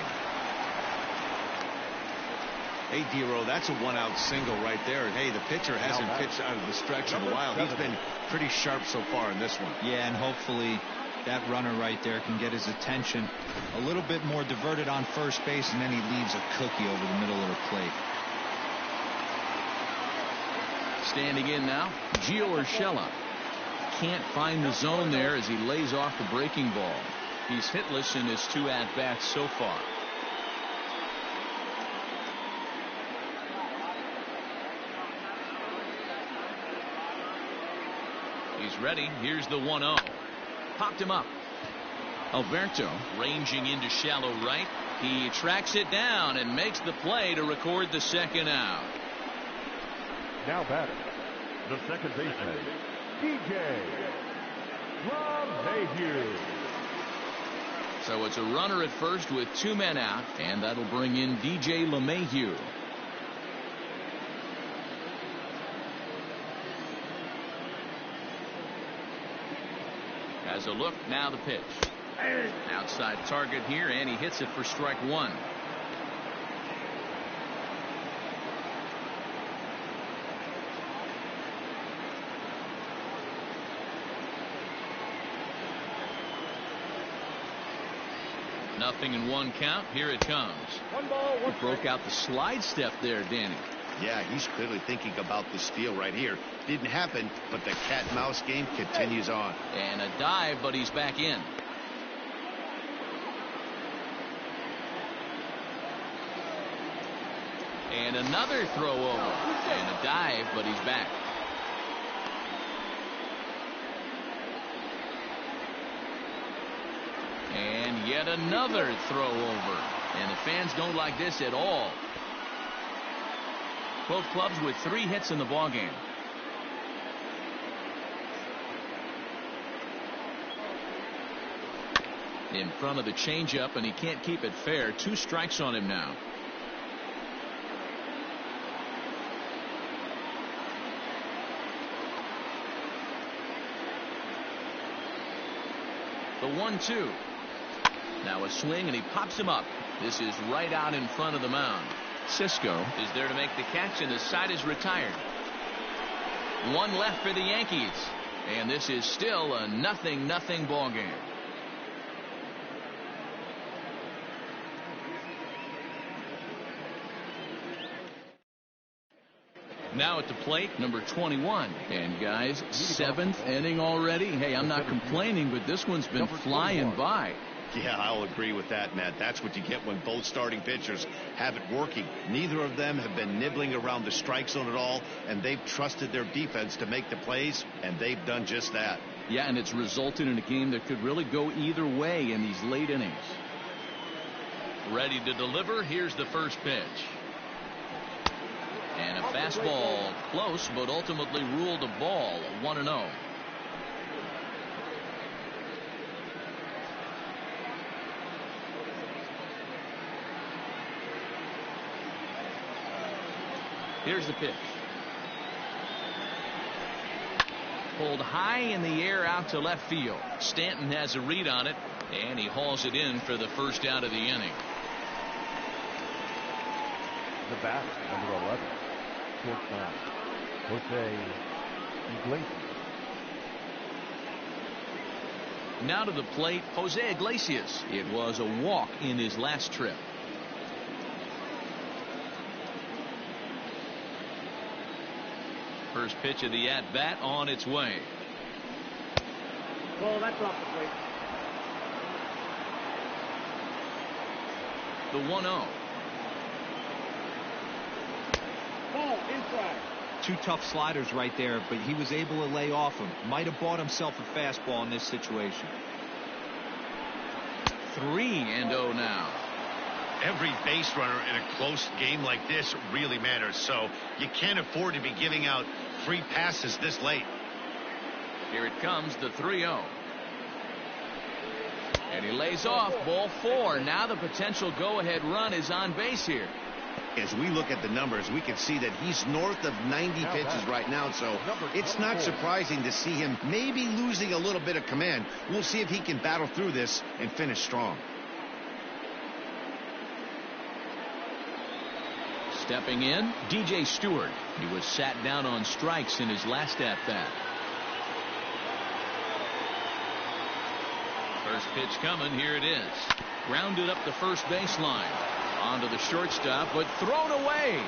Hey, D-Row, that's a 1-out single right there. And hey, the pitcher hasn't pitched out of the stretch in a while. He's been pretty sharp so far in this one. Yeah, and hopefully that runner right there can get his attention a little bit more diverted on first base, and then he leaves a cookie over the middle of the plate. Standing in now, Gio Urshela. Can't find the zone there as he lays off the breaking ball. He's hitless in his 2 at-bats so far. He's ready. Here's the 1-0. Popped him up. Alberto ranging into shallow right. He tracks it down and makes the play to record the 2nd out. Now batter, the second baseman, DJ LeMahieu. So it's a runner at first with 2 men out, and that'll bring in DJ LeMahieu. Has a look, now the pitch. Outside target here, and he hits it for strike 1. Nothing in 1 count. Here it comes. 1 ball, 1 strike. Broke out the slide step there, Danny. Yeah, he's clearly thinking about the steal right here. Didn't happen, but the cat-mouse game continues on. And a dive, but he's back in. And another throw over. And a dive, but he's back. And yet another throw over. And the fans don't like this at all. Both clubs with 3 hits in the ballgame. In front of the changeup, and he can't keep it fair. 2 strikes on him now. The 1-2. Now a swing, and he pops him up. This is right out in front of the mound. Cisco is there to make the catch, and the side is retired. 1 left for the Yankees, and this is still a 0-0 ball game. Now at the plate, number 21. And guys, 7th inning already. Hey, I'm not complaining, but this one's been flying by. Yeah, I'll agree with that, Matt. That's what you get when both starting pitchers have it working. Neither of them have been nibbling around the strike zone at all, and they've trusted their defense to make the plays, and they've done just that. Yeah, and it's resulted in a game that could really go either way in these late innings. Ready to deliver. Here's the first pitch. And a fastball close, but ultimately ruled a ball. 1-0. Here's the pitch. Pulled high in the air out to left field. Stanton has a read on it, and he hauls it in for the first out of the inning. The bat, number 11, shortstop, Jose Iglesias. Now to the plate, Jose Iglesias. It was a walk in his last trip. First pitch of the at-bat on its way. Well, that's off the plate. The 1-0. Ball inside. 2 tough sliders right there, but he was able to lay off him. Might have bought himself a fastball in this situation. 3-0 now. Every base runner in a close game like this really matters, so you can't afford to be giving out free passes this late. Here it comes, the 3-0. And he lays off, ball 4. Now the potential go-ahead run is on base here. As we look at the numbers, we can see that he's north of 90 pitches right now, so it's not surprising to see him maybe losing a little bit of command. We'll see if he can battle through this and finish strong. Stepping in, DJ Stewart. He was sat down on strikes in his last at-bat. First pitch coming. Here it is. Grounded up the first baseline. Onto the shortstop, but thrown away.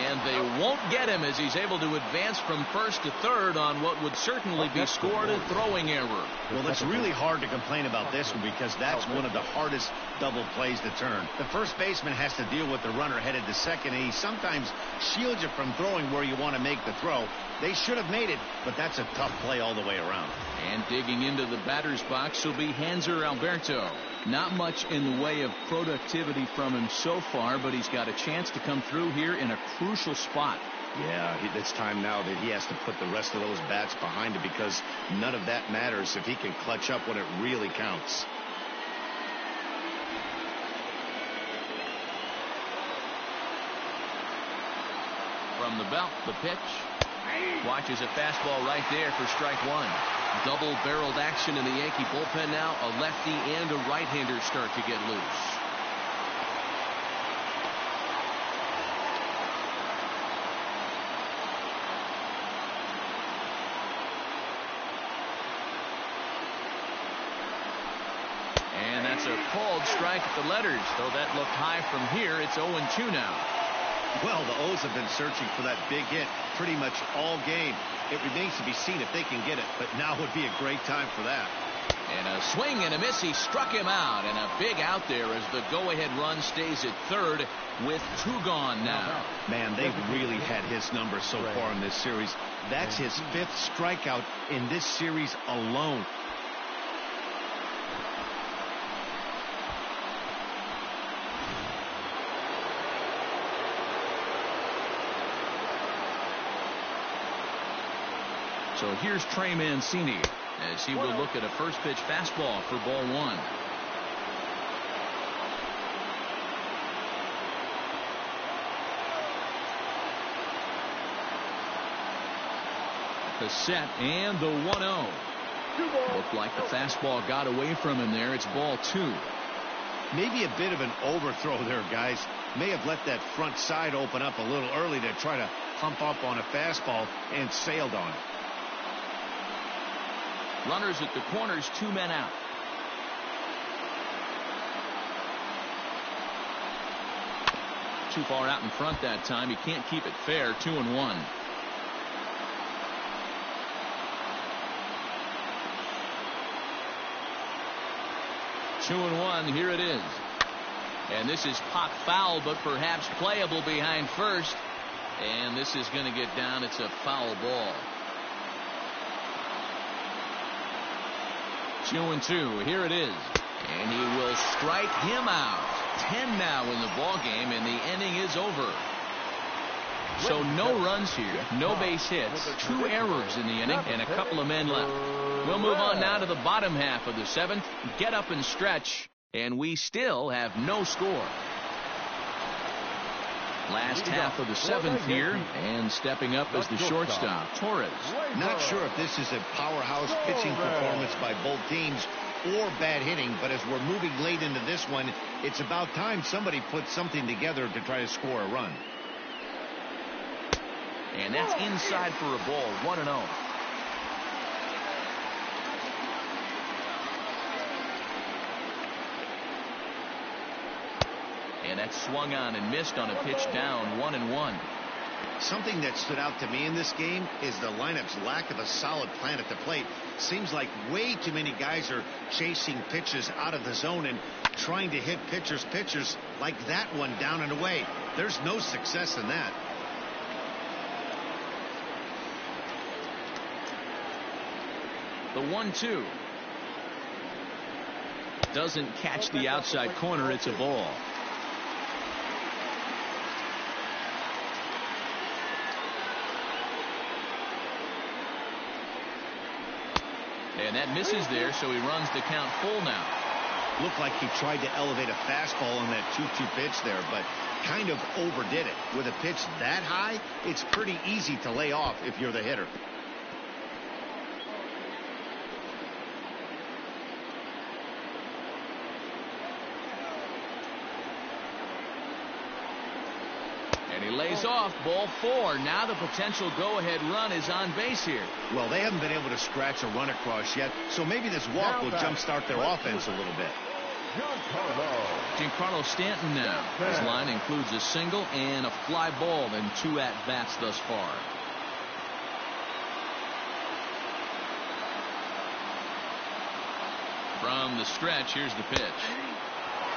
And they won't get him as he's able to advance from first to third on what would certainly be scored a throwing error. Well, it's really hard to complain about this one because that's one of the hardest double plays to turn. The first baseman has to deal with the runner headed to second, and he sometimes shields you from throwing where you want to make the throw. They should have made it, but that's a tough play all the way around. And digging into the batter's box will be Hanser Alberto. Not much in the way of productivity from him so far, but he's got a chance to come through here in a crucial spot. Yeah, it's time now that he has to put the rest of those bats behind him because none of that matters if he can clutch up when it really counts. From the belt, the pitch. Watches a fastball right there for strike 1. Double-barreled action in the Yankee bullpen now. A lefty and a right-hander start to get loose. And that's a called strike at the letters. Though that looked high from here, it's 0-2 now. Well, the O's have been searching for that big hit pretty much all game. It remains to be seen if they can get it, but now would be a great time for that. And a swing and a miss. He struck him out, and a big out there as the go-ahead run stays at third with 2 gone now. Man, they've really had his number so far in this series. That's his 5th strikeout in this series alone. So here's Trey Mancini as he will look at a first pitch fastball for ball 1. The set and the 1-0. Looked like the fastball got away from him there. It's ball 2. Maybe a bit of an overthrow there, guys. May have let that front side open up a little early to try to pump up on a fastball and sailed on it. Runners at the corners, 2 men out. too far out in front that time. He can't keep it fair. 2-1. 2-1. Here it is. And this is pop foul, but perhaps playable behind first. And this is going to get down. It's a foul ball. 2-2. Here it is. And he will strike him out. 10 now in the ball game, and the inning is over. So no runs here, no base hits, 2 errors in the inning, and a couple of men left. We'll move on now to the bottom half of the 7th. Get up and stretch, and we still have no score. Last half of the 7th here, and stepping up as the shortstop, Torres. Not sure if this is a powerhouse pitching performance by both teams or bad hitting, but as we're moving late into this one, it's about time somebody puts something together to try to score a run. And that's inside for a ball. 1-0. And that swung on and missed on a pitch down. 1-1. Something that stood out to me in this game is the lineup's lack of a solid plan at the plate. Seems like way too many guys are chasing pitches out of the zone and trying to hit pitchers like that one down and away. There's no success in that. The 1-2 doesn't catch the outside corner. It's a ball. And that misses there, so he runs the count full now. Looked like he tried to elevate a fastball on that 2-2 pitch there, but kind of overdid it. With a pitch that high, it's pretty easy to lay off if you're the hitter. And he lays off. Ball 4. Now the potential go-ahead run is on base here. Well, they haven't been able to scratch a run across yet, so maybe this walk will jumpstart their offense a little bit. Giancarlo Stanton now. His line includes a single and a fly ball in 2 at-bats thus far. From the stretch, here's the pitch.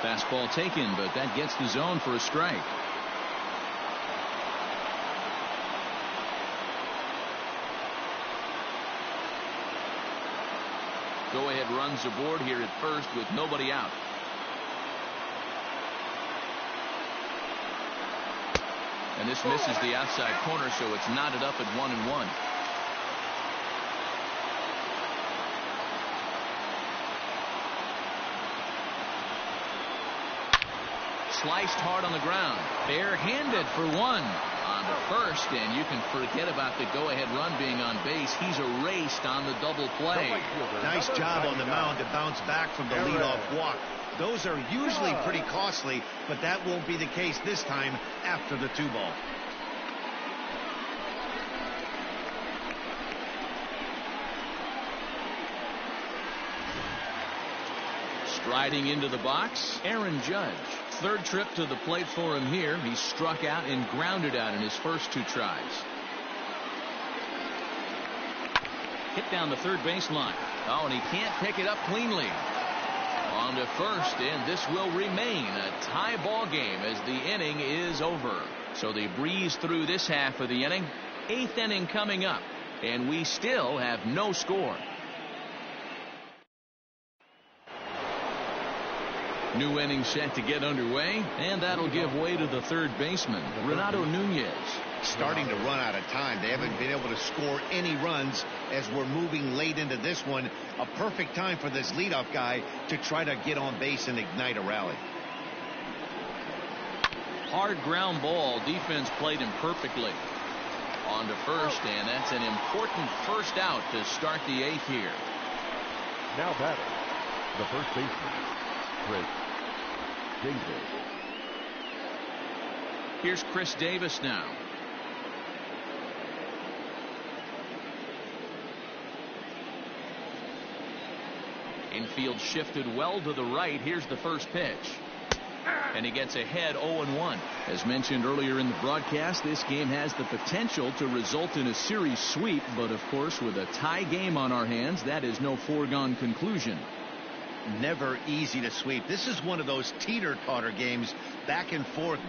Fastball taken, but that gets the zone for a strike. Go-ahead runs aboard here at first with nobody out. And this misses the outside corner, so it's knotted up at 1-1. Sliced hard on the ground. Bare-handed for 1. On to first, and you can forget about the go-ahead run being on base. He's erased on the double play. Nice job on the mound to bounce back from the leadoff walk. Those are usually pretty costly, but that won't be the case this time after the 2-ball. Striding into the box, Aaron Judge. 3rd trip to the plate for him here. He struck out and grounded out in his first 2 tries. Hit down the third baseline. Oh, and he can't pick it up cleanly. On to first, and this will remain a tie ball game as the inning is over. So they breeze through this half of the inning. 8th inning coming up, and we still have no score. New inning set to get underway, and that'll give way to the 3rd baseman, Renato Nunez. Starting to run out of time. They haven't been able to score any runs as we're moving late into this one. A perfect time for this leadoff guy to try to get on base and ignite a rally. Hard ground ball. Defense played him perfectly. On to first, and that's an important first out to start the 8th here. Now batting, the first baseman, Chris Davis. Here's Chris Davis now. Infield shifted well to the right. Here's the first pitch. And he gets ahead 0-1. As mentioned earlier in the broadcast, this game has the potential to result in a series sweep, but of course with a tie game on our hands, that is no foregone conclusion. Never easy to sweep. This is one of those teeter-totter games, back and forth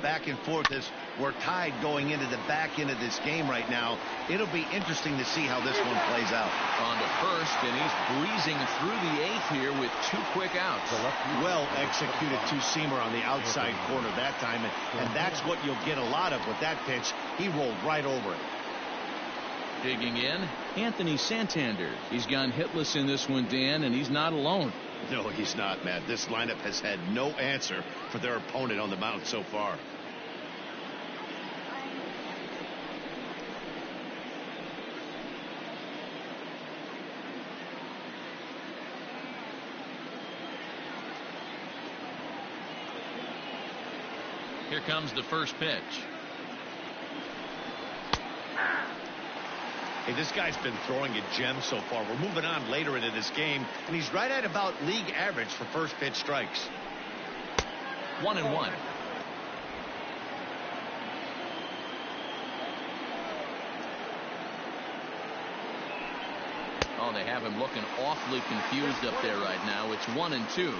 as we're tied going into the back end of this game right now. It'll be interesting to see how this one plays out. On to first, and he's breezing through the eighth here with 2 quick outs. Well executed two-seamer on the outside corner that time, and that's what you'll get a lot of with that pitch. He rolled right over it. Digging in, Anthony Santander. He's gone hitless in this one, Dan, and he's not alone. No, he's not, Matt. This lineup has had no answer for their opponent on the mound so far. Here comes the first pitch. Hey, this guy's been throwing a gem so far. We're moving on later into this game, and he's right at about league average for first pitch strikes. 1-1. Oh, they have him looking awfully confused up there right now. It's 1-2.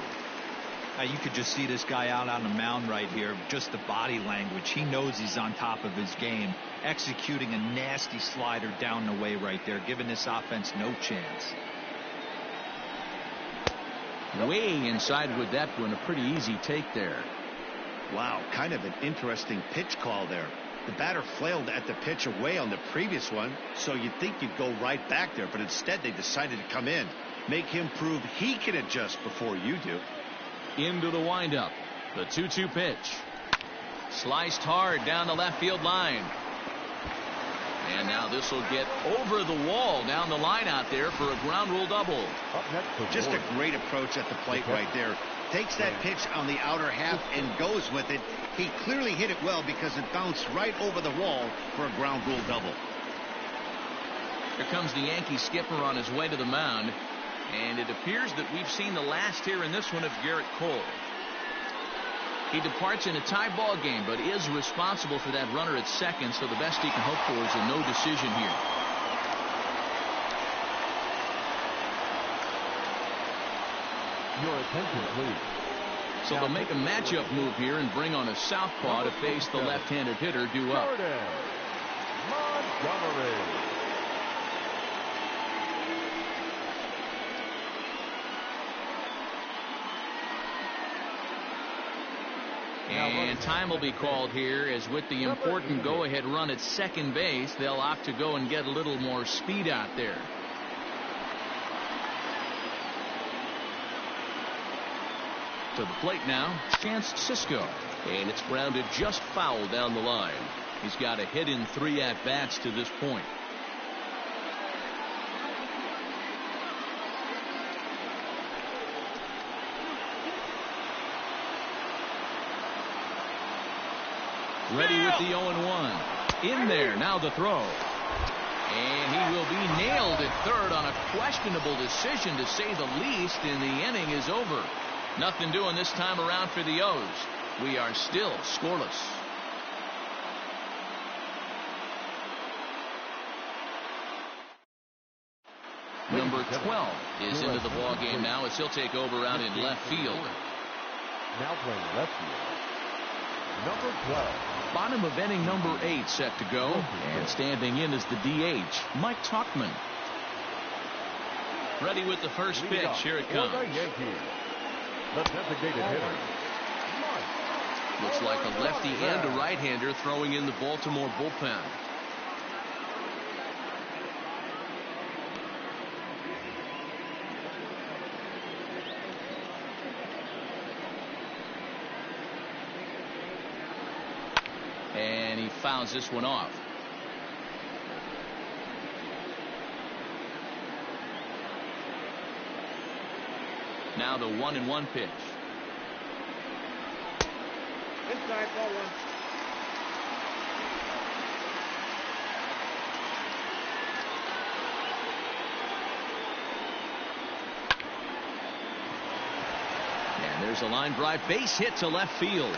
You could just see this guy out on the mound right here. Just the body language. He knows he's on top of his game. Executing a nasty slider down the way right there, giving this offense no chance. Way inside with that one. A pretty easy take there. Wow, kind of an interesting pitch call there. The batter flailed at the pitch away on the previous one, so you'd think you'd go right back there, but instead they decided to come in. Make him prove he can adjust before you do. Into the windup. The 2-2 pitch. Sliced hard down the left field line. And now this will get over the wall down the line out there for a ground rule double. Just a great approach at the plate right there. Takes that pitch on the outer half and goes with it. He clearly hit it well because it bounced right over the wall for a ground rule double. Here comes the Yankee skipper on his way to the mound. And it appears that we've seen the last here in this one of Garrett Cole. He departs in a tie ball game, but is responsible for that runner at second, so the best he can hope for is a no decision here. Your attention, please. So they'll make a matchup move here and bring on a southpaw to face the left-handed hitter due up. Montgomery. And time will be called here, as with the important go-ahead run at second base, they'll opt to go and get a little more speed out there. To the plate now, Chance Sisco. And it's grounded just foul down the line. He's got a hit in 3 at-bats to this point. Ready with the 0-1. In there, now the throw. And he will be nailed at third on a questionable decision, to say the least, and the inning is over. Nothing doing this time around for the O's. We are still scoreless. Number 12 is into the ball game now, as he'll take over out in left field. Now playing left field, number 12. Bottom of inning number 8 set to go, and standing in is the DH, Mike Tauchman. Ready with the first pitch. Here it comes. The Yankees, the designated hitter, Mike. Looks like a lefty and a right-hander throwing in the Baltimore bullpen. And he fouls this one off. Now the 1-1 pitch. Inside, ball 1. There's a line drive base hit to left field.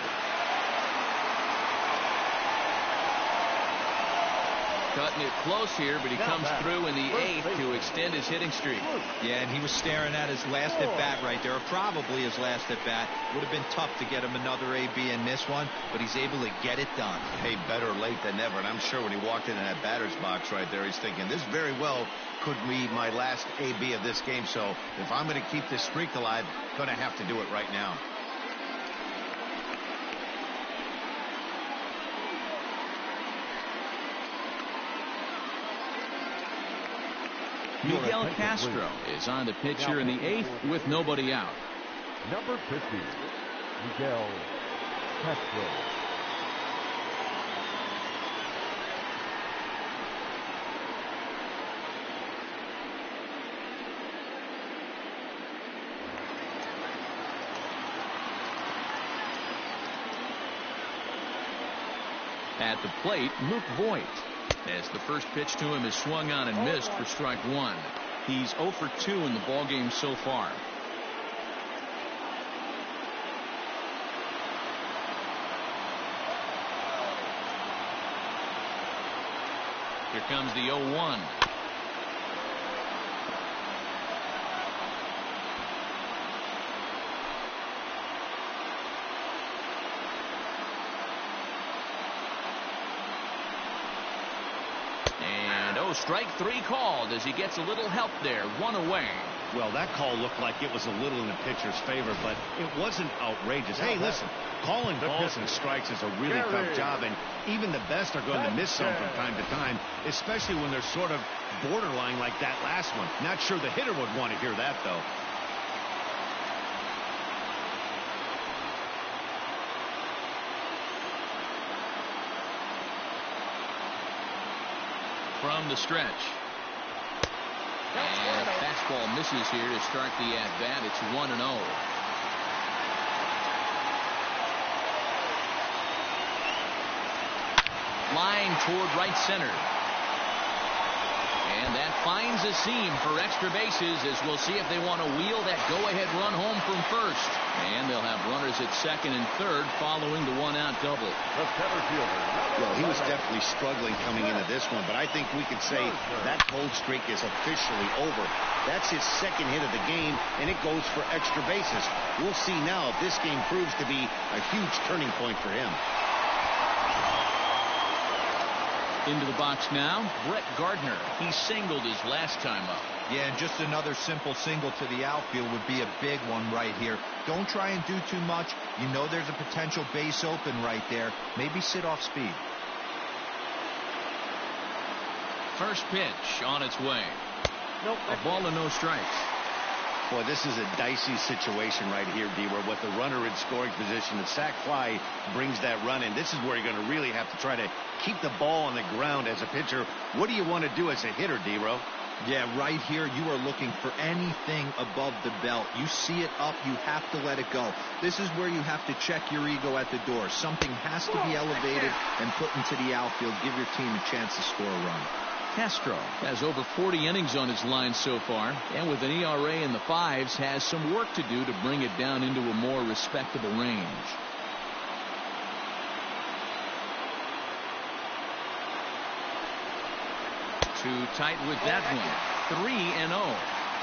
Cutting it close here, but he comes through in the 8th to extend his hitting streak. Yeah, and he was staring at his last at bat right there, or probably his last at bat. Would have been tough to get him another AB in this one, but he's able to get it done. Hey, better late than never. And I'm sure when he walked into that batter's box right there, he's thinking, this very well could be my last AB of this game. So if I'm going to keep this streak alive, going to have to do it right now. Miguel Castro is on the pitcher in the 8th with nobody out. Number 50, Miguel Castro. At the plate, Luke Voigt. As the first pitch to him is swung on and missed for strike 1. He's 0 for 2 in the ballgame so far. Here comes the 0-1. Strike 3 called as he gets a little help there. 1 away. Well, that call looked like it was a little in the pitcher's favor, but it wasn't outrageous. Hey, listen, calling balls and strikes is a really tough job, and even the best are going to miss some from time to time, especially when they're sort of borderline like that last one. Not sure the hitter would want to hear that, though. From the stretch. And a fastball misses here to start the at-bat. It's 1-0. Line toward right center. And that finds a seam for extra bases, as we'll see if they want to wheel that go-ahead run home from first. And they'll have runners at second and third following the one-out double. Well, he was definitely struggling coming into this one, but I think we could say that cold streak is officially over. That's his second hit of the game, and it goes for extra bases. We'll see now if this game proves to be a huge turning point for him. Into the box now, Brett Gardner. He singled his last time up. Yeah, and just another simple single to the outfield would be a big one right here. Don't try and do too much. You know there's a potential base open right there. Maybe sit off speed. First pitch on its way. A ball and no strikes. Boy, this is a dicey situation right here, D, where with the runner in scoring position, the sac fly brings that run in. This is where you're going to really have to try to keep the ball on the ground as a pitcher. What do you want to do as a hitter, D-Ro? Yeah, right here, you are looking for anything above the belt. You see it up, you have to let it go. This is where you have to check your ego at the door. Something has to be elevated and put into the outfield. Give your team a chance to score a run. Castro has over 40 innings on his line so far, and with an ERA in the 5s, has some work to do to bring it down into a more respectable range. Too tight with that one. 3-0.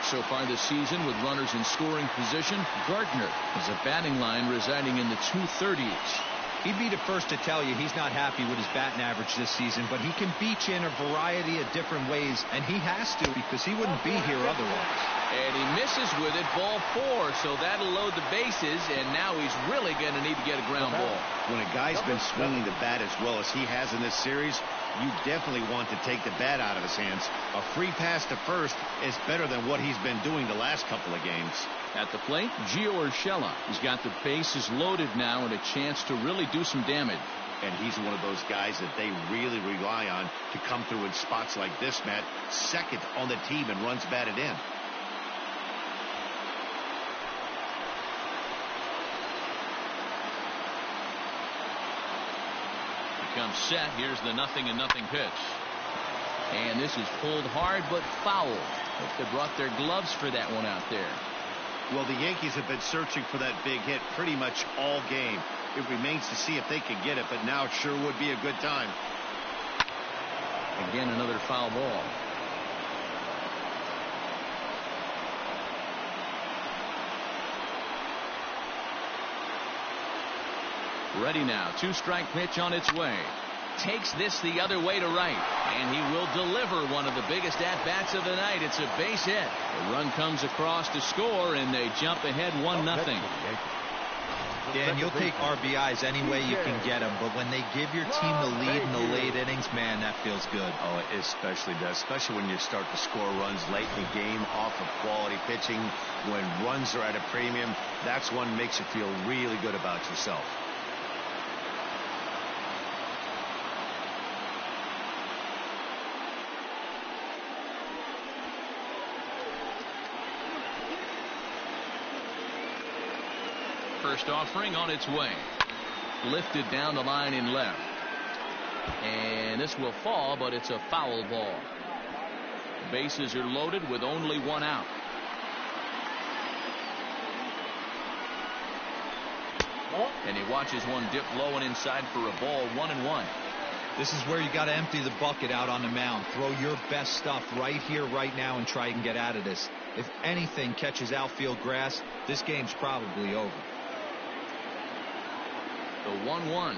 So far this season with runners in scoring position, Gardner has a batting line residing in the 230s. He'd be the first to tell you he's not happy with his batting average this season, but he can beat you in a variety of different ways, and he has to because he wouldn't be here otherwise. And he misses with it, ball 4, so that'll load the bases, and now he's really going to need to get a ground ball. When a guy's been swinging the bat as well as he has in this series, you definitely want to take the bat out of his hands. A free pass to first is better than what he's been doing the last couple of games. At the plate, Gio Urshela. He's got the bases loaded now and a chance to really do some damage. And he's one of those guys that they really rely on to come through in spots like this, Matt. Second on the team and runs batted in. Comes set. Here's the 0-0 pitch. And this is pulled hard but foul. Hope they brought their gloves for that one out there. Well, the Yankees have been searching for that big hit pretty much all game. It remains to see if they can get it, but now it sure would be a good time. Again, another foul ball. Ready now. 2-strike pitch on its way. Takes this the other way to right. And he will deliver one of the biggest at-bats of the night. It's a base hit. The run comes across to score, and they jump ahead 1-0. Yeah, and you'll take RBIs any way you can get them, but when they give your team the lead in the late innings, man, that feels good. Oh, it especially does, especially when you start to score runs late in the game off of quality pitching. When runs are at a premium, that's one makes you feel really good about yourself. First offering on its way. Lifted down the line in left. And this will fall, but it's a foul ball. Bases are loaded with only one out. And he watches one dip low and inside for a ball. 1-1. This is where you got to empty the bucket out on the mound. Throw your best stuff right here, right now, and try and get out of this. If anything catches outfield grass, this game's probably over. The 1-1.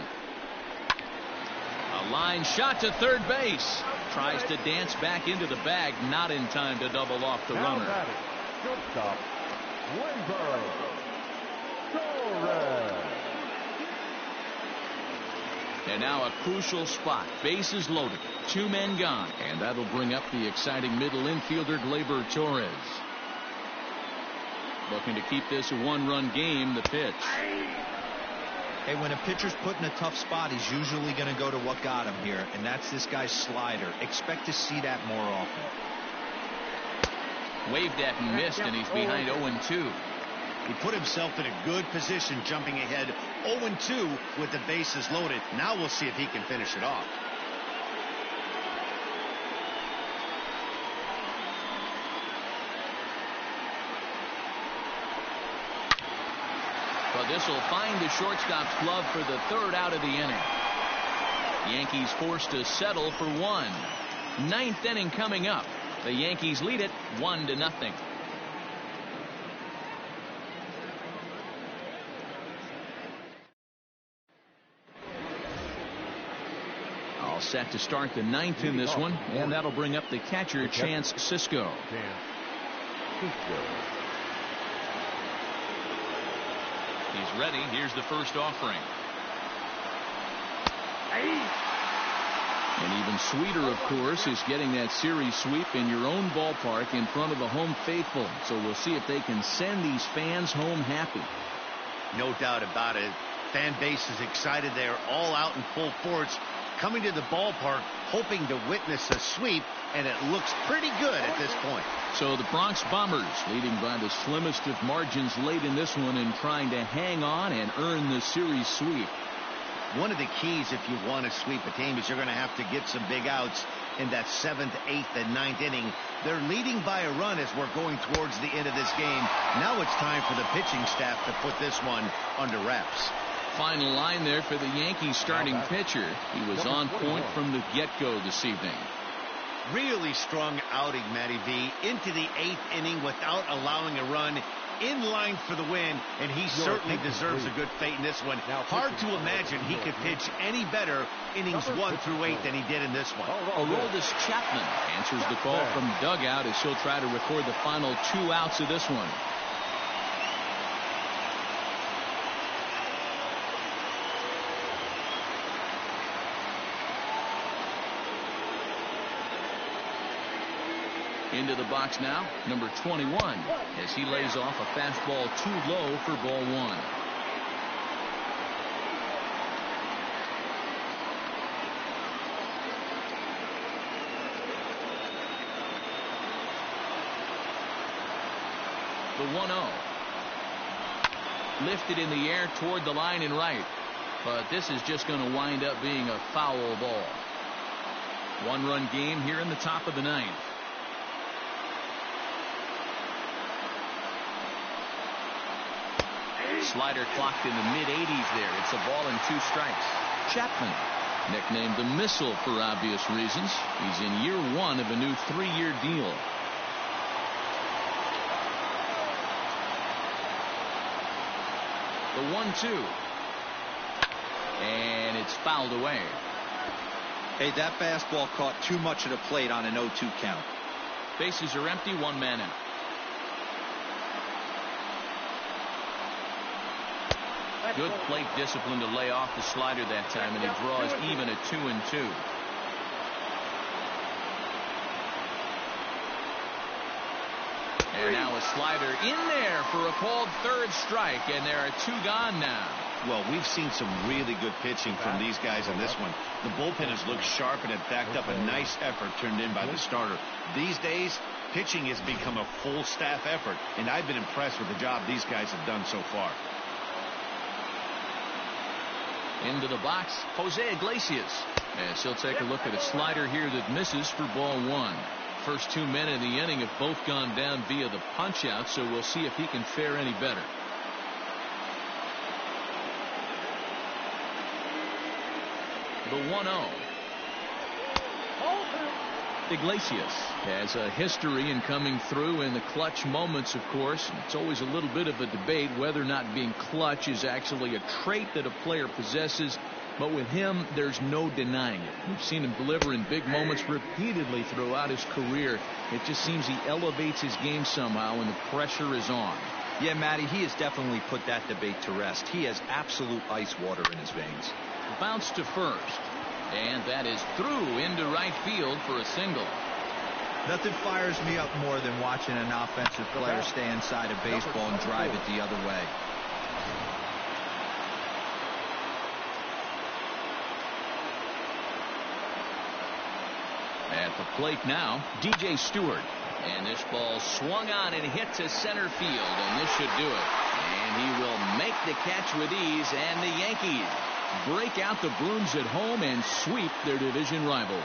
A line shot to third base. Tries to dance back into the bag. Not in time to double off the runner. Shortstop, Gleyber Torres. And now a crucial spot. Bases loaded. 2 men gone. And that'll bring up the exciting middle infielder Gleyber Torres. Looking to keep this a 1-run game. The pitch. Hey, when a pitcher's put in a tough spot, he's usually going to go to what got him here, and that's this guy's slider. Expect to see that more often. Waved at and missed, and he's behind 0-2. He put himself in a good position, jumping ahead 0-2 with the bases loaded. Now we'll see if he can finish it off. But this will find the shortstop's glove for the 3rd out of the inning. Yankees forced to settle for 1. 9th inning coming up. The Yankees lead it 1-0. All set to start the 9th in this one, and that'll bring up the catcher, Chance Sisco. He's ready. Here's the first offering. And even sweeter, of course, is getting that series sweep in your own ballpark in front of the home faithful. So we'll see if they can send these fans home happy. No doubt about it. Fan base is excited. They are all out in full force, coming to the ballpark, hoping to witness a sweep, and it looks pretty good at this point. So the Bronx Bombers leading by the slimmest of margins late in this one and trying to hang on and earn the series sweep. One of the keys if you want to sweep a team is you're going to have to get some big outs in that 7th, 8th, and 9th inning. They're leading by a run as we're going towards the end of this game. Now it's time for the pitching staff to put this one under wraps. Final line there for the Yankees starting pitcher. He was on point from the get-go this evening. Really strong outing, Matty V. Into the 8th inning without allowing a run. In line for the win, and he certainly deserves a good fate in this one. Hard to imagine he could pitch any better innings 1 through 8 than he did in this one. Aroldis Chapman answers the call from the dugout as he'll try to record the final 2 outs of this one. Into the box now, number 21, as he lays off a fastball too low for ball 1. The 1-0. Lifted in the air toward the line and right. But this is just going to wind up being a foul ball. 1-run game here in the top of the 9th. slider clocked in the mid-80s there. It's a ball and 2 strikes. Chapman, nicknamed the Missile for obvious reasons. He's in year 1 of a new 3-year deal. The 1-2. And it's fouled away. Hey, that fastball caught too much of the plate on an 0-2 count. Bases are empty, 1 man out. Good plate discipline to lay off the slider that time, and he draws even at 2-2. And now a slider in there for a called 3rd strike, and there are 2 gone now. Well, we've seen some really good pitching from these guys in this one. The bullpen has looked sharp and it backed up a nice effort turned in by the starter. These days, pitching has become a full staff effort, and I've been impressed with the job these guys have done so far. Into the box, Jose Iglesias. As he'll take a look at a slider here that misses for ball 1. First 2 men in the inning have both gone down via the punch out, so we'll see if he can fare any better. The 1-0. Iglesias has a history in coming through in the clutch moments, of course. It's always a little bit of a debate whether or not being clutch is actually a trait that a player possesses. But with him, there's no denying it. We've seen him deliver in big moments repeatedly throughout his career. It just seems he elevates his game somehow when the pressure is on. Yeah, Matty, he has definitely put that debate to rest. He has absolute ice water in his veins. Bounce to first. And that is through into right field for a single. Nothing fires me up more than watching an offensive player stay inside a baseball and drive it the other way. At the plate now, DJ Stewart. And this ball swung on and hit to center field, and this should do it. And he will make the catch with ease, and the Yankees break out the brooms at home and sweep their division rivals.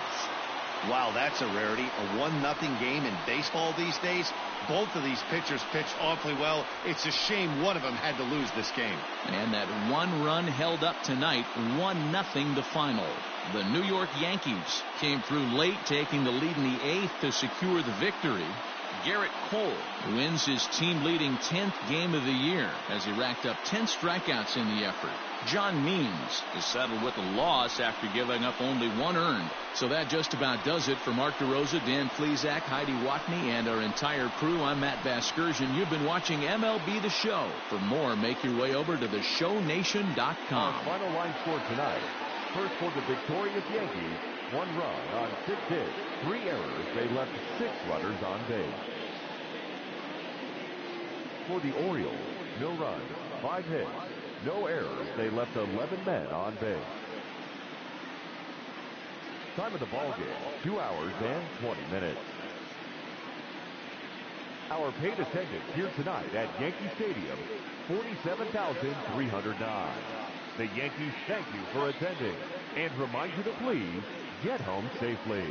Wow, that's a rarity. A 1-0 game in baseball these days. Both of these pitchers pitched awfully well. It's a shame one of them had to lose this game. And that 1 run held up tonight, 1-0 the final. The New York Yankees came through late, taking the lead in the 8th to secure the victory. Garrett Cole wins his team-leading 10th game of the year as he racked up 10 strikeouts in the effort. John Means is settled with a loss after giving up only 1 earned. So that just about does it for Mark DeRosa, Dan Plesac, Heidi Watney, and our entire crew. I'm Matt Vasgersian. You've been watching MLB The Show. For more, make your way over to theshownation.com. Our final line score tonight. First for the victorious Yankees, 1 run on 6 hits, 3 errors. They left 6 runners on base. For the Orioles, no runs, 5 hits, no errors. They left 11 men on base. Time of the ball game, 2 hours and 20 minutes. Our paid attendance here tonight at Yankee Stadium, 47,309. The Yankees thank you for attending and remind you to please get home safely.